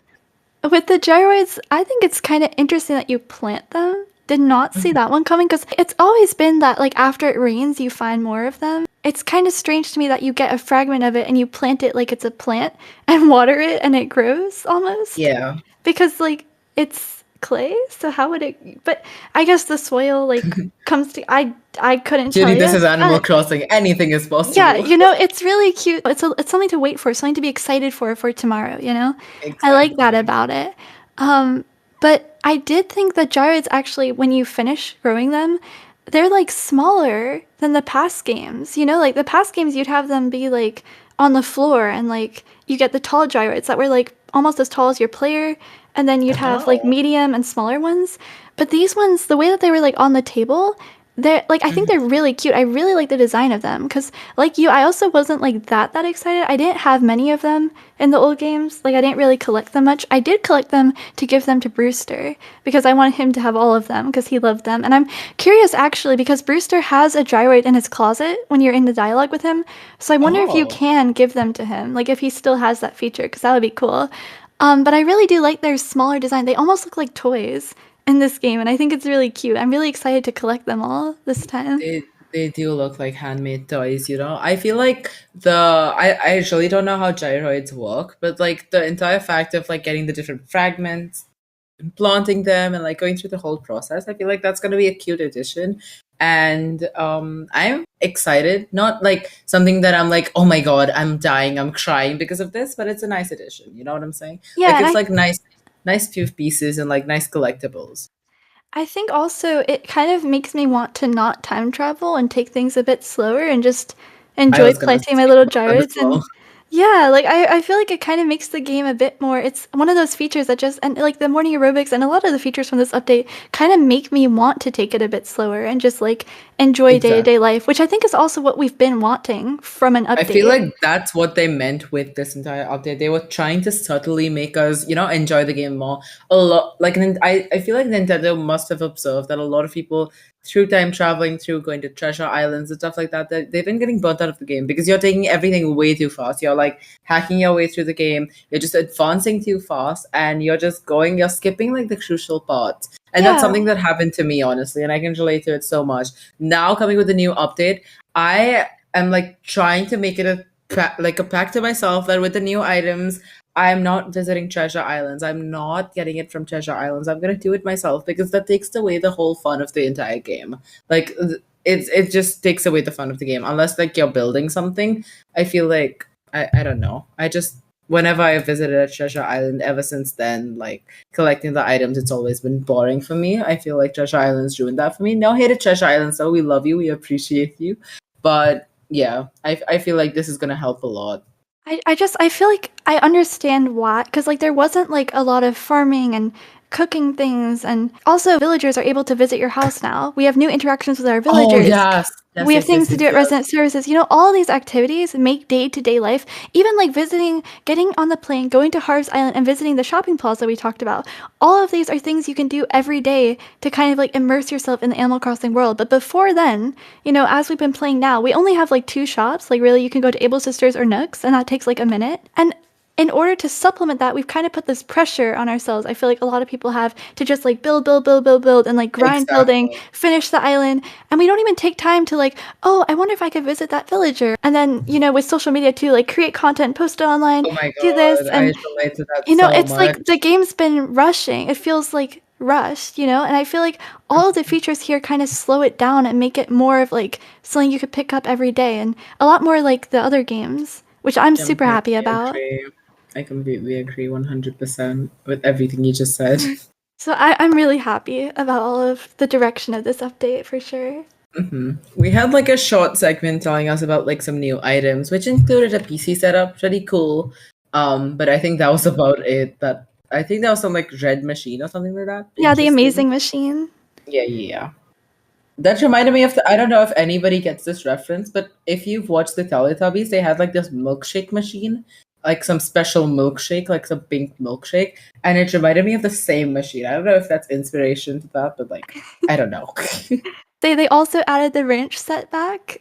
with the gyroids, I think it's kind of interesting that you plant them. Did not see that one coming because it's always been that like after it rains, you find more of them. It's kind of strange to me that you get a fragment of it and you plant it like it's a plant and water it and it grows almost. Yeah. Because like it's clay, so how would it? But I guess the soil like comes to. I couldn't tell Judy, you. this is Animal Crossing. Anything is possible. Yeah, it's really cute. It's something to wait for, something to be excited for tomorrow. I like that about it. But I did think that gyroids actually, when you finish growing them, they're like smaller than the past games. Like the past games, you'd have them be like on the floor, and like you get the tall gyroids that were like almost as tall as your player, and then you'd have like medium and smaller ones. But these ones, the way that they were like on the table, they're like, I think they're really cute. I really like the design of them because, like you, I also wasn't like that excited. I didn't have many of them in the old games. Like I didn't really collect them much. I did collect them to give them to Brewster because I wanted him to have all of them because he loved them. And I'm curious actually because Brewster has a gyroid in his closet when you're in the dialogue with him. So I wonder if you can give them to him, like if he still has that feature, because that would be cool. But I really do like their smaller design. They almost look like toys in this game, and I think it's really cute. I'm really excited to collect them all this time. They do look like handmade toys, I feel like I actually don't know how gyroids work, but like the entire fact of like getting the different fragments, planting them, and like going through the whole process, I feel like that's gonna be a cute addition. And I'm excited. Not like something that I'm like, oh my god, I'm dying, I'm crying because of this, but it's a nice addition. You know what I'm saying? Yeah, Like it's like nice few pieces and like nice collectibles. I think also it kind of makes me want to not time travel and take things a bit slower and just enjoy planting my little gyroids. And yeah, like I feel like it kind of makes the game a bit more. It's one of those features that just, and like the morning aerobics and a lot of the features from this update kind of make me want to take it a bit slower and just like enjoy day-to-day life, which I think is also what we've been wanting from an update. I feel like that's what they meant with this entire update. They were trying to subtly make us, enjoy the game more. A lot, like I feel like Nintendo must have observed that a lot of people, through time traveling, through going to treasure islands and stuff like that, they've been getting burnt out of the game because you're taking everything way too fast. You're like hacking your way through the game. You're just advancing too fast, and you're skipping like the crucial parts. And that's something that happened to me, honestly, and I can relate to it so much. Now coming with the new update, I am like trying to make it a pact to myself that with the new items, I'm not visiting treasure islands. I'm not getting it from treasure islands. I'm gonna do it myself because that takes away the whole fun of the entire game. Like it just takes away the fun of the game unless like you're building something. I feel like I don't know. I just whenever I visited a treasure island ever since then, like collecting the items, it's always been boring for me. I feel like treasure islands ruined that for me. No hate at treasure islands, though. We love you. We appreciate you. But yeah, I feel like this is gonna help a lot. I feel like I understand why, because like there wasn't like a lot of farming and cooking things, and also villagers are able to visit your house now. We have new interactions with our villagers. Oh yes. Yes, We have yes, things yes, to yes, do at yes. resident services. You know, all these activities make day-to-day life, even like visiting, getting on the plane, going to Harv's Island, and visiting the shopping plaza we talked about. All of these are things you can do every day to kind of like immerse yourself in the Animal Crossing world. But before then, you know, as we've been playing now, we only have like 2 shops. Like really, you can go to Able Sisters or Nooks, and that takes like a minute. And in order to supplement that, we've kind of put this pressure on ourselves. I feel like a lot of people have to just like build, build, build, build, build, and like grind building, Exactly. finish the island. And we don't even take time to like, oh, I wonder if I could visit that villager. And then, you know, with social media too, like create content, post it online, Oh my do this. God, I And, relate to that you know, so it's much. like the game's been rushing. It feels like rushed, you know? And I feel like all of the features here kind of slow it down and make it more of like something you could pick up every day and a lot more like the other games, which I'm super happy Completely about. agree. I completely agree 100% with everything you just said. So I'm really happy about all of the direction of this update for sure. We had like a short segment telling us about like some new items, which included a PC setup, pretty cool. But I think that was about it. That I think that was some like red machine or something like that. Yeah, the Interesting. amazing machine. Yeah, yeah, yeah. That reminded me of the. I don't know if anybody gets this reference, but if you've watched the Teletubbies, they had like this milkshake machine, like some special milkshake, like some pink milkshake, and it reminded me of the same machine. I don't know if that's inspiration to that, but like, I don't know. They also added the ranch set back,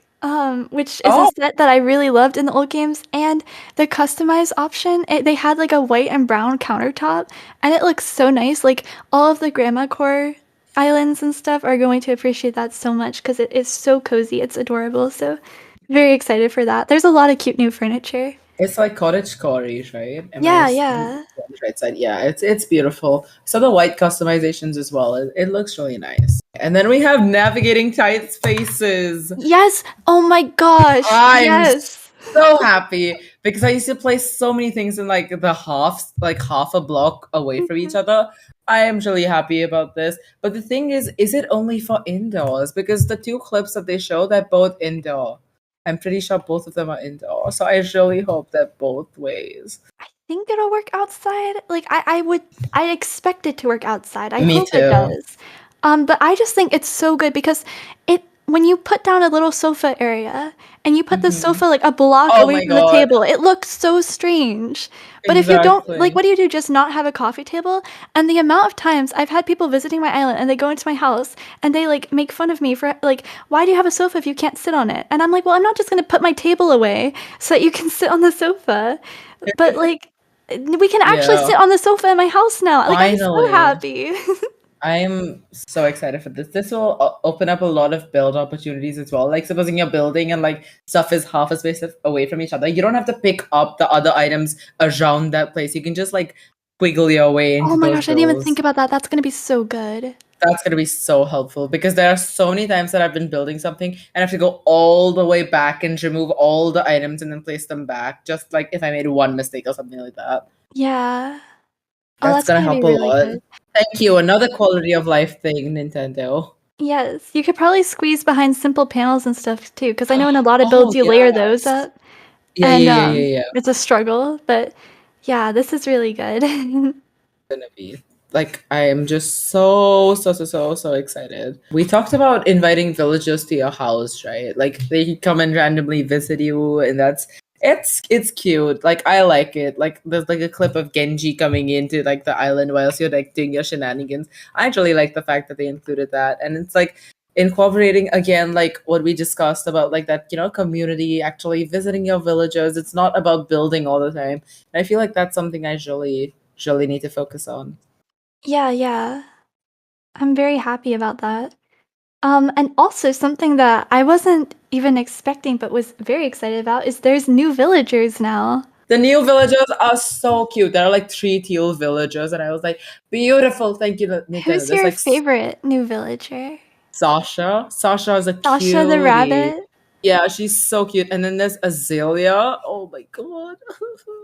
which is a Oh, set that I really loved in the old games, and the customize option. They had like a white and brown countertop, and it looks so nice. Like all of the Grandma Core islands and stuff are going to appreciate that so much because it is so cozy. It's adorable. So very excited for that. There's a lot of cute new furniture. it's like cottage core, right? Am I Yeah, on yeah. the right side? Yeah, it's beautiful. So the white customizations as well. It looks really nice. And then we have navigating tight spaces. Yes. Oh my gosh. I'm Yes. so happy because I used to play so many things in like the like half a block away from each other. I am really happy about this. But the thing is it only for indoors? Because the 2 clips that they show, they're both indoor. I'm pretty sure both of them are indoor. So I really hope that both ways. Think it'll work outside. Like I expect it to work outside. I Me hope it too. does. But I just think it's so good because it when you put down a little sofa area and you put the Mhm. sofa like a block Oh away my from the god. table, it looks so strange. But if you don't like, Exactly. what do you do? Just not have a coffee table? And the amount of times I've had people visiting my island and they go into my house and they like make fun of me for like, why do you have a sofa if you can't sit on it? And I'm like, well, I'm not just gonna put my table away so that you can sit on the sofa. But like we can actually Yeah. sit on the sofa in my house now. Like, I'm so Finally. happy. I'm so excited for this. This will open up a lot of build opportunities as well. Like, supposing you're building and like stuff is half a space away from each other, you don't have to pick up the other items around that place. You can just like wiggle your way Oh into my those gosh, I didn't even rows. think about that. That's gonna be so good. That's going to be so helpful because there are so many times that I've been building something and I have to go all the way back and remove all the items and then place them back. Just like if I made one mistake or something like that. Yeah. Oh, That's that's going to gonna be help a really lot. good. Thank you. Another quality of life thing, Nintendo. Yes, you could probably squeeze behind simple panels and stuff too, because I know in a lot of Oh, builds you layer those yes. up, Yeah, and yeah, yeah, yeah, yeah. it's a struggle. But yeah, this is really good. Gonna be like I am just so excited. We talked about inviting villagers to your house, right? Like they come and randomly visit you, and it's cute. Like I like it. Like there's like a clip of Genji coming into like the island whilst you're like doing your shenanigans. I actually like the fact that they included that, and it's like incorporating again like what we discussed about like that community actually visiting your villagers. It's not about building all the time. And I feel like that's something I really need to focus on. Yeah, yeah. I'm very happy about that. And also something that I wasn't even expecting but was very excited about is there's new villagers now. The new villagers are so cute. There are like 3 teal villagers, and I was like, beautiful. Thank you, Nintendo. Who's There's your like favorite new villager? Sasha. Sasha is a Sasha the cutie. rabbit? Yeah, she's so cute. And then there's Azalea. Oh my god.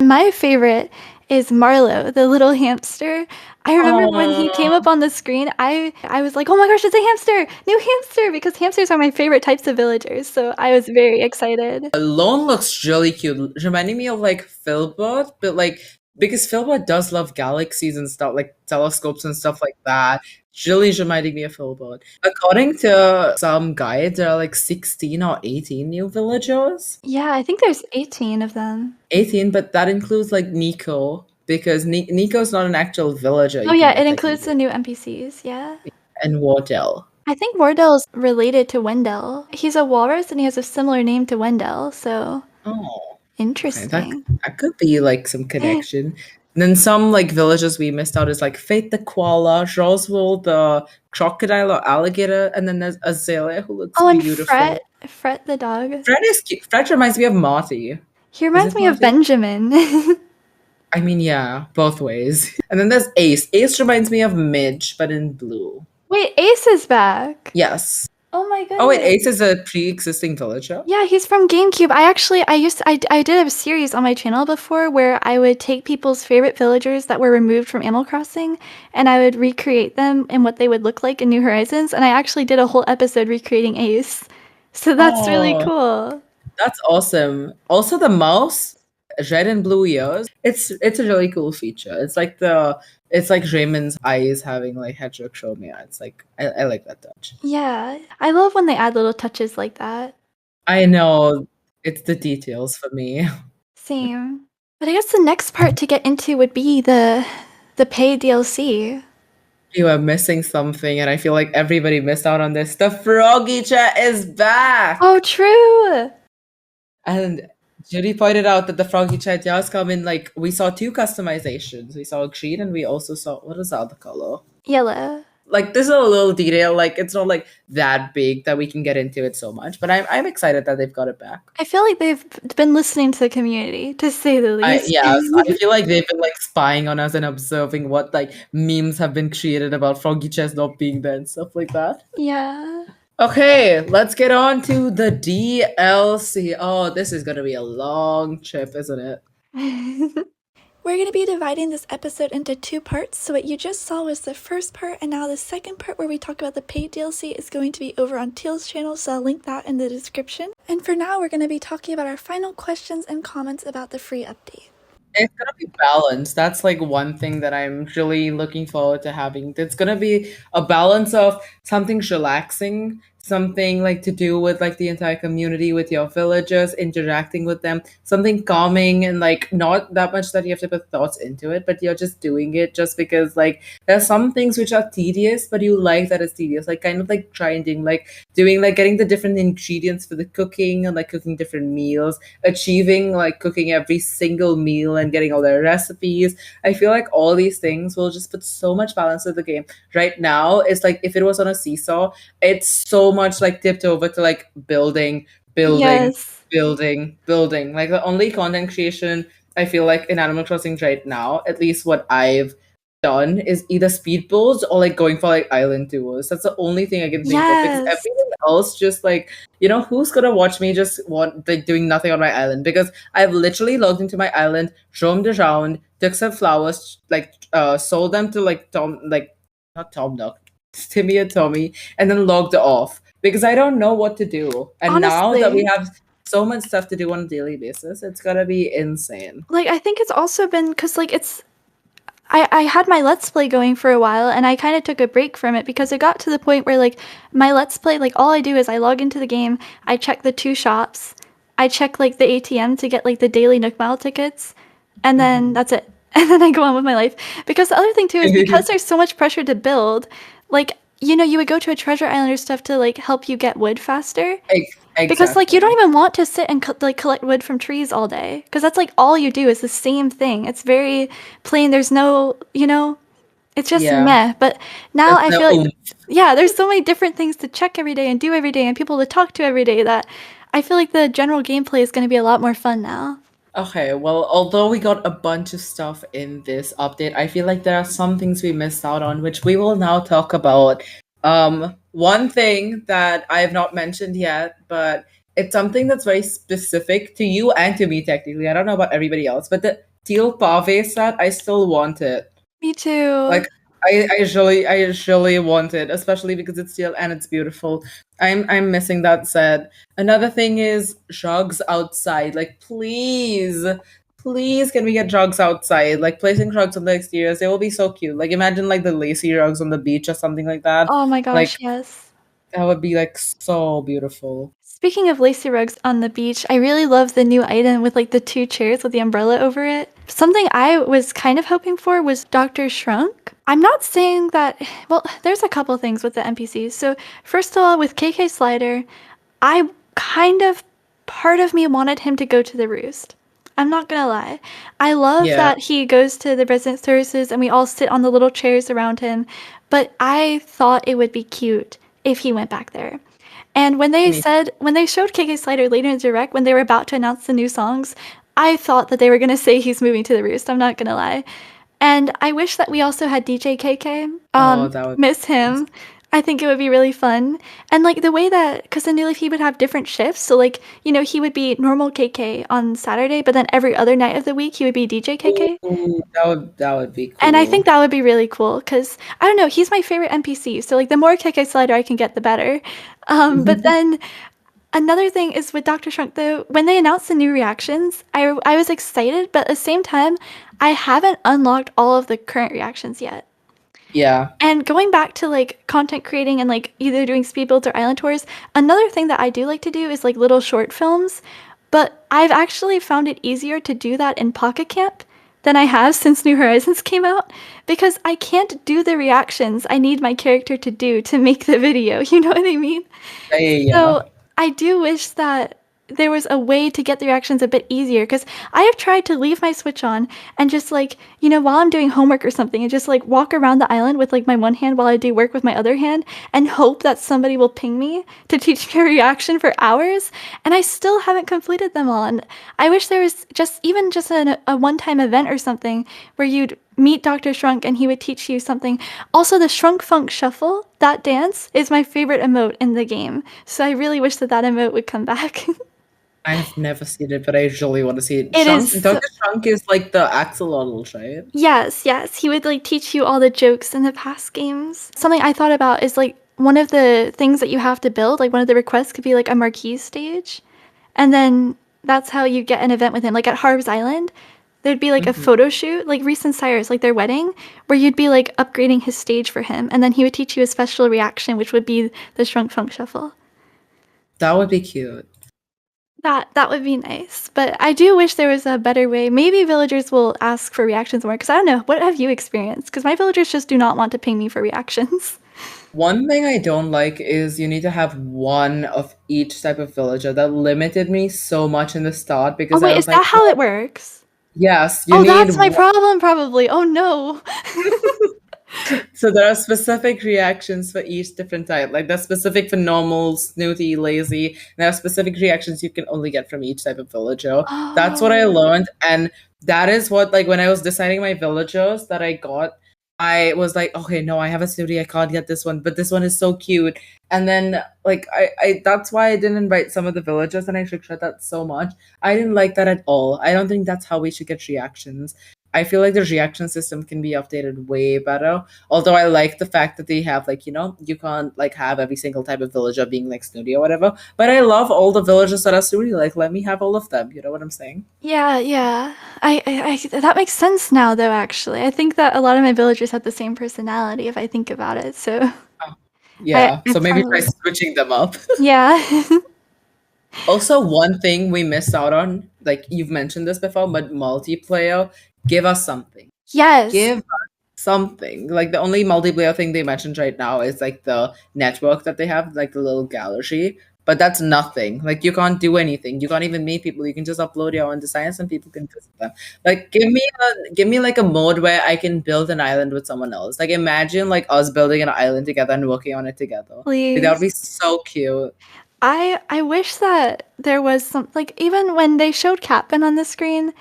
My favorite is Marlo, the little hamster. I remember when he came Aww. up on the screen, I was like, "Oh my gosh, it's a hamster! New hamster!" Because hamsters are my favorite types of villagers, so I was very excited. Alone looks really cute, reminding me of like Philbot, but like because Philbot does love galaxies and stuff, like telescopes and stuff like that. Really reminding me of Philbot. According to some guide, there are like 16 or 18 new villagers. Yeah, I think there's 18 of them. 18, but that includes like Nico, because Nico's not an actual villager. Oh yeah, it includes the new NPCs, yeah. And Wardell. I think Wardell's related to Wendell. He's a walrus and he has a similar name to Wendell, so Oh, interesting. okay, that could be like some connection. And then some like villages we missed out is like Fate the koala, Roswell the crocodile or alligator, and then there's Azalea who looks beautiful. And Frett the dog. Frett is cute. Frett reminds me of Marty. He reminds me of Benjamin. I mean, yeah, both ways. And then there's Ace. Ace reminds me of Midge, but in blue. Wait, Ace is back. Yes. Oh my goodness. Oh wait, Ace is a pre-existing villager? Yeah, he's from GameCube. I did a series on my channel before where I would take people's favorite villagers that were removed from Animal Crossing and I would recreate them and what they would look like in New Horizons, and I actually did a whole episode recreating Ace. So that's really cool. That's awesome. Also the mouse, red and blue ears. It's a really cool feature. It's like Raymond's eyes having like heterochromia. It's like I like that touch. Yeah, I love when they add little touches like that. I know, it's the details for me. Same. But I guess the next part to get into would be the paid DLC. You are missing something, and I feel like everybody missed out on this. The Froggy Chair is back. Oh, true. And Judy pointed out that the Froggy Chair does come in, like, we saw 2 customizations. We saw green and we also saw, what is the other color? Yellow. Like, this is a little detail. Like, it's not, like, that big that we can get into it so much. But I'm excited that they've got it back. I feel like they've been listening to the community, to say the least. I feel like they've been, like, spying on us and observing what, like, memes have been created about Froggy Chairs not being there and stuff like that. Yeah. Okay, let's get on to the DLC. Oh, this is going to be a long trip, isn't it? We're going to be dividing this episode into 2 parts, so what you just saw was the first part, and now the second part where we talk about the paid DLC is going to be over on Teal's channel, so I'll link that in the description. And for now, we're going to be talking about our final questions and comments about the free update. It's going to be balanced. That's like one thing that I'm really looking forward to having. It's going to be a balance of something relaxing, something like to do with like the entire community, with your villagers, interacting with them, something calming and like not that much that you have to put thoughts into it, but you're just doing it just because like there's some things which are tedious, but you like that it's tedious, like kind of like grinding, like doing like getting the different ingredients for the cooking and like cooking different meals, achieving like cooking every single meal and getting all their recipes. I feel like all these things will just put so much balance to the game. Right now, it's like if it was on a seesaw, it's so much like tipped over to like building. Yes. building. Like the only content creation I feel like in Animal Crossing right now, at least what I've done, is either speed builds or like going for like island tours. That's the only thing I can think of, because everything else just like, you know, who's gonna watch me just like doing nothing on my island? Because I've literally logged into my island, roamed around, took some flowers, like sold them to like Timmy and Tommy, and then logged off because I don't know what to do. And honestly, now that we have so much stuff to do on a daily basis, it's gonna be insane. Like, I think it's also been because like I had my Let's Play going for a while, and I kind of took a break from it because it got to the point where like my Let's Play, like all I do is I log into the game, I check the 2 shops, I check like the ATM to get like the daily Nook Mile tickets, and then that's it. And then I go on with my life. Because the other thing too is because there's so much pressure to build, like, you know, you would go to a treasure island or stuff to like help you get wood faster. Exactly. Because like you don't even want to sit and like collect wood from trees all day, because that's like all you do is the same thing. It's very plain. There's no, you know, it's just meh. But now I feel like there's so many different things to check every day and do every day and people to talk to every day that I feel like the general gameplay is going to be a lot more fun now. Okay, well, although we got a bunch of stuff in this update, I feel like there are some things we missed out on, which we will now talk about. One thing that I have not mentioned yet, but it's something that's very specific to you and to me, technically. I don't know about everybody else, but the teal pave set, I still want it. Me too. Like, I really want it, especially because it's teal and it's beautiful. I'm missing that set. Another thing is Shrugs outside. Like, please please can we get rugs outside? Like placing rugs on the exteriors, they will be so cute. Like imagine like the lacy rugs on the beach or something like that. Oh my gosh, Like yes. that would be like so beautiful. Speaking of lacy rugs on the beach, I really love the new item with like the two chairs with the umbrella over it. Something I was kind of hoping for was Dr. Shrunk. I'm not saying that, well, there's a couple things with the NPCs. So, first of all, with KK Slider, I kind of, part of me wanted him to go to the roost. I'm not gonna lie. I love Yeah. that he goes to the resident services and we all sit on the little chairs around him, but I thought it would be cute if he went back there. And Me. when they showed KK Slider later in the direct, when they were about to announce the new songs, I thought that they were gonna say he's moving to the roost. I'm not gonna lie. And I wish that we also had DJ KK. Oh, that would Miss him. I think it would be really fun. And like the way that, because in New Leaf he would have different shifts. So like, he would be normal KK on Saturday, but then every other night of the week he would be DJ KK. Ooh, that would be And I think cool. that would be really cool because I don't know, he's my favorite NPC. So like the more KK Slider I can get, the better. But then another thing is with Dr. Shrunk though, when they announced the new reactions, I was excited, but at the same time, I haven't unlocked all of the current reactions yet. Yeah. And going back to like content creating and like either doing speed builds or island tours, another thing that I do like to do is like little short films. But I've actually found it easier to do that in Pocket Camp than I have since New Horizons came out because I can't do the reactions I need my character to do to make the video. You know what I mean? Yeah, yeah, yeah. So I do wish that there was a way to get the reactions a bit easier because I have tried to leave my Switch on and just like, while I'm doing homework or something and just like walk around the island with like my one hand while I do work with my other hand and hope that somebody will ping me to teach me a reaction for hours. And I still haven't completed them all. And I wish there was just a one-time event or something where you'd meet Dr. Shrunk and he would teach you something. Also, the Shrunk Funk Shuffle, that dance, is my favorite emote in the game. So I really wish that emote would come back. I've never seen it, but I really want to see it. It is. Dr. Shrunk is like the axolotls, right? Yes, yes. He would like teach you all the jokes in the past games. Something I thought about is like one of the things that you have to build, like one of the requests could be like a marquee stage. And then that's how you get an event with him. Like at Harv's Island, there'd be like a photo shoot, like Reese and Cyrus, like their wedding, where you'd be like upgrading his stage for him. And then he would teach you a special reaction, which would be the Shrunk Funk Shuffle. That would be cute. That would be nice, but I do wish there was a better way. Maybe villagers will ask for reactions more, because I don't know. What have you experienced? Because my villagers just do not want to ping me for reactions. One thing I don't like is you need to have one of each type of villager. That limited me so much in the start Oh because I wait, was is like, that how it works? yes, you Oh, need that's my one. problem probably. Oh no. So there are specific reactions for each different type. Like they're specific for normal, snooty, lazy. And there are specific reactions you can only get from each type of villager. That's what I Oh. learned. And that is what, like, when I was deciding my villagers that I got, I was like, okay, no, I have a snooty. I can't get this one, but this one is so cute. And then, like, I that's why I didn't invite some of the villagers, and I regret that so much. I didn't like that at all. I don't think that's how we should get reactions. I feel like the reaction system can be updated way better. Although I like the fact that they have, like, you can't like have every single type of villager being like snooty or whatever. But I love all the villagers that are snooty. Like, let me have all of them. You know what I'm saying? Yeah, yeah. I that makes sense now though, actually. I think that a lot of my villagers have the same personality if I think about it. So Yeah. I So maybe try probably switching them up. yeah. Also, one thing we missed out on, like you've mentioned this before, but multiplayer, give us something. Yes. Give us something. Like the only multiplayer thing they mentioned right now is like the network that they have, like the little gallery. But that's nothing. Like you can't do anything. You can't even meet people. You can just upload your own designs and people can visit them. Like give me like a mode where I can build an island with someone else. Like imagine like us building an island together and working on it together. Like, that would be Please. so cute. I wish that there was some like even when they showed Kapp'n on the screen,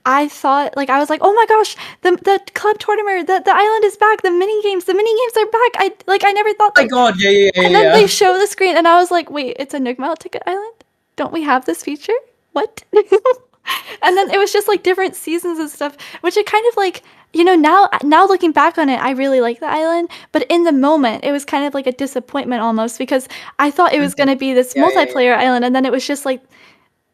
I thought like I was like, oh my gosh, the Club Tortimer, the island is back, the mini games are back. I never thought Oh my that. god, yeah, yeah, yeah, And then they yeah. show the screen and I was like, wait, it's a Nugmao ticket island? Don't we have this feature? What? And then it was just like different seasons and stuff, which it kind of like, now looking back on it, I really like the island, but in the moment, it was kind of like a disappointment almost because I thought it was going to be this Yeah, yeah, yeah. multiplayer island and then it was just like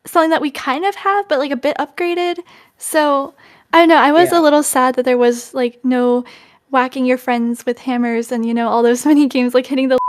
something that we kind of have, but like a bit upgraded. So I don't know. I was a Yeah. little sad that there was like no whacking your friends with hammers and all those mini games like hitting the.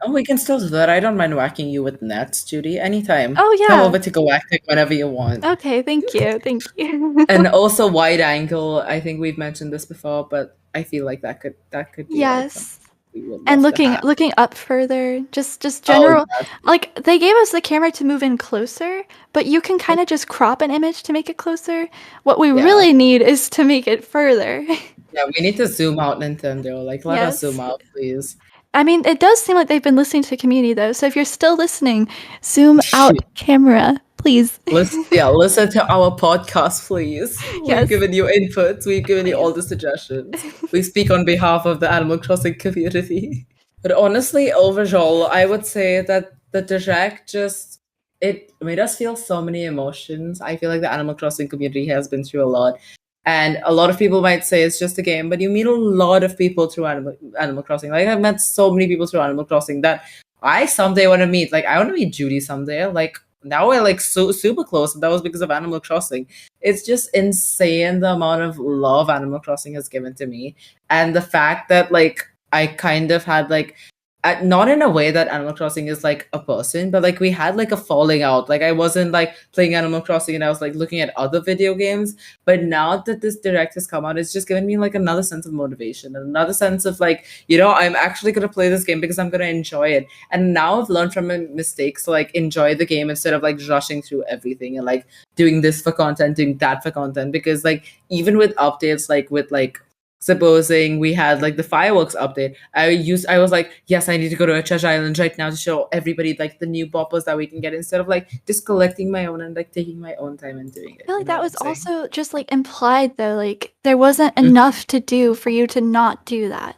Oh, we can still do that. I don't mind whacking you with nets, Judy. Anytime. Oh Come yeah. over to Galactic whenever you want. Okay. Thank you. Thank you. And also wide angle. I think we've mentioned this before, but I feel like that could be like something Yes. we would And love to looking have. looking up further, just Oh, general. yes. Like they gave us the camera to move in closer, but you can kind of just crop an image to make it closer. What we Yeah. really need is to make it further. Yeah, we need to zoom out, Nintendo. Like, let us zoom Yes. out, please. I mean, it does seem like they've been listening to the community though. So if you're still listening, zoom out camera, please. Listen to our podcast, please. We've Yes, given you inputs. We've given you all please. the suggestions. We speak on behalf of the Animal Crossing community. But honestly, overall, I would say that the direct just it made us feel so many emotions. I feel like the Animal Crossing community has been through a lot. And a lot of people might say it's just a game, but you meet a lot of people through Animal Crossing. Like I've met so many people through Animal Crossing that I someday want to meet. Like I want to meet Judy someday. Like now we're like so super close, and that was because of Animal Crossing. It's just insane the amount of love Animal Crossing has given to me, and the fact that like I kind of had like not in a way that Animal Crossing is like a person, but like we had like a falling out. Like I wasn't like playing Animal Crossing and I was like looking at other video games. But now that this direct has come out, it's just given me like another sense of motivation and another sense of like, I'm actually gonna play this game because I'm gonna enjoy it. And now I've learned from my mistakes to like enjoy the game instead of like rushing through everything and like doing this for content, doing that for content. Because like even with updates, like with like supposing we had like the fireworks update, I was like, yes, I need to go to a treasure island right now to show everybody like the new boppers that we can get instead of like just collecting my own and like taking my own time and doing I it. feel You like know that what was I'm saying? also just like implied though. Like there wasn't Mhm. enough to do for you to not do that?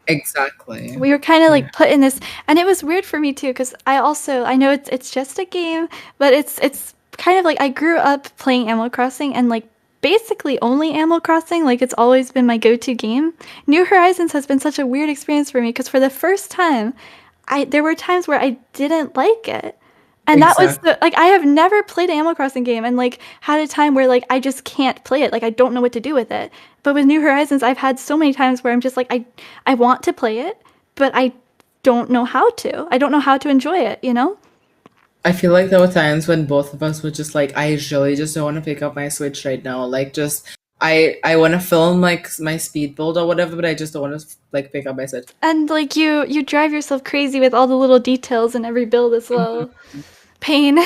Exactly. We were kind of Yeah. like put in this, and it was weird for me too because I know it's just a game, but it's kind of like I grew up playing Animal Crossing and like basically only Animal Crossing. Like it's always been my go-to game. New Horizons has been such a weird experience for me because for the first time, I there were times where I didn't like it. And that was Exactly. the like I have never played an Animal Crossing game and like had a time where like I just can't play it. Like I don't know what to do with it. But with New Horizons, I've had so many times where I'm just like I want to play it, but I don't know how to. I don't know how to enjoy it? I feel like there were times when both of us were just like, I really just don't want to pick up my Switch right now. Like, just I want to film like my speed build or whatever, but I just don't want to like pick up my Switch. And like you drive yourself crazy with all the little details in every build as well. Pain.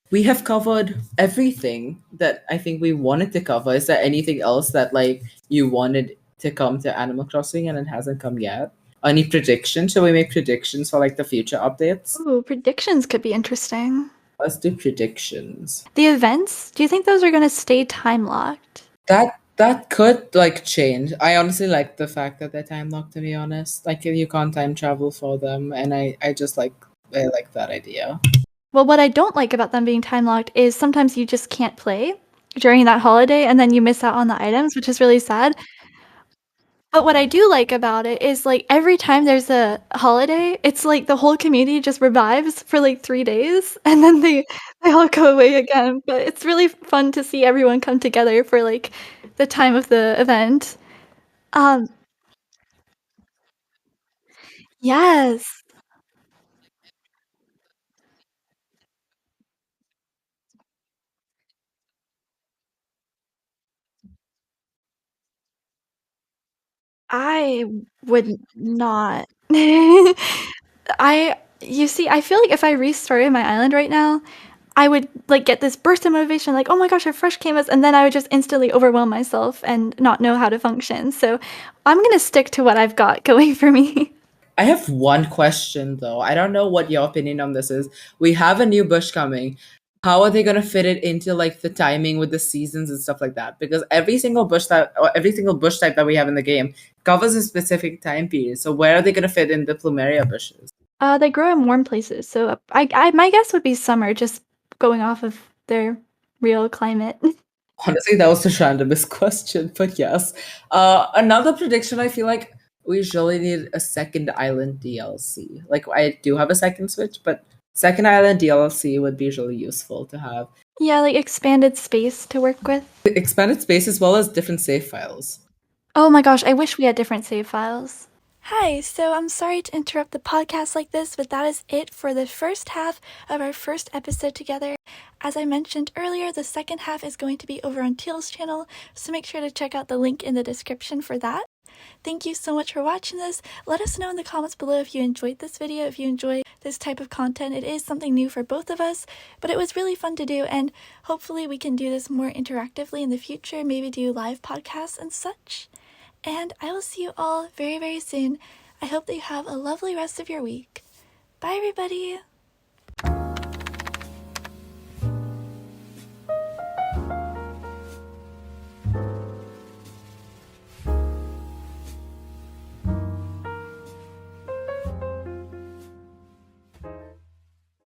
We have covered everything that I think we wanted to cover. Is there anything else that like you wanted to come to Animal Crossing and it hasn't come yet? Any predictions? Shall we make predictions for like the future updates? Ooh, predictions could be interesting. Let's do predictions. The events, do you think those are going to stay time locked? That could like change. I honestly like the fact that they're time locked, to be honest. Like you can't time travel for them, and I just like I like that idea. Well, what I don't like about them being time locked is sometimes you just can't play during that holiday and then you miss out on the items, which is really sad. But what I do like about it is like every time there's a holiday, it's like the whole community just revives for like 3 days and then they all go away again. But it's really fun to see everyone come together for like the time of the event. Um, yes. I would not. You see, I feel like if I restarted my island right now, I would like get this burst of motivation, like, oh my gosh, a fresh canvas, and then I would just instantly overwhelm myself and not know how to function. So I'm gonna stick to what I've got going for me. I have one question though. I don't know what your opinion on this is. We have a new bush coming. How are they gonna fit it into like the timing with the seasons and stuff like that? Because every single bush type that we have in the game covers a specific time period. So where are they gonna fit in the plumeria bushes? They grow in warm places, so I my guess would be summer, just going off of their real climate. Honestly, that was the randomest question, but yes. Another prediction, I feel like we really need a second island DLC. Like, I do have a second Switch, but second island DLC would be really useful to have. Yeah, like expanded space to work with. Expanded space as well as different save files. Oh my gosh, I wish we had different save files. Hi, so I'm sorry to interrupt the podcast like this, but that is it for the first half of our first episode together. As I mentioned earlier, the second half is going to be over on Teal's channel, so make sure to check out the link in the description for that. Thank you so much for watching this. Let us know in the comments below if you enjoyed this video, if you enjoy this type of content. It is something new for both of us, but it was really fun to do, and hopefully we can do this more interactively in the future, maybe do live podcasts and such. And I will see you all very, very soon. I hope that you have a lovely rest of your week. Bye, everybody!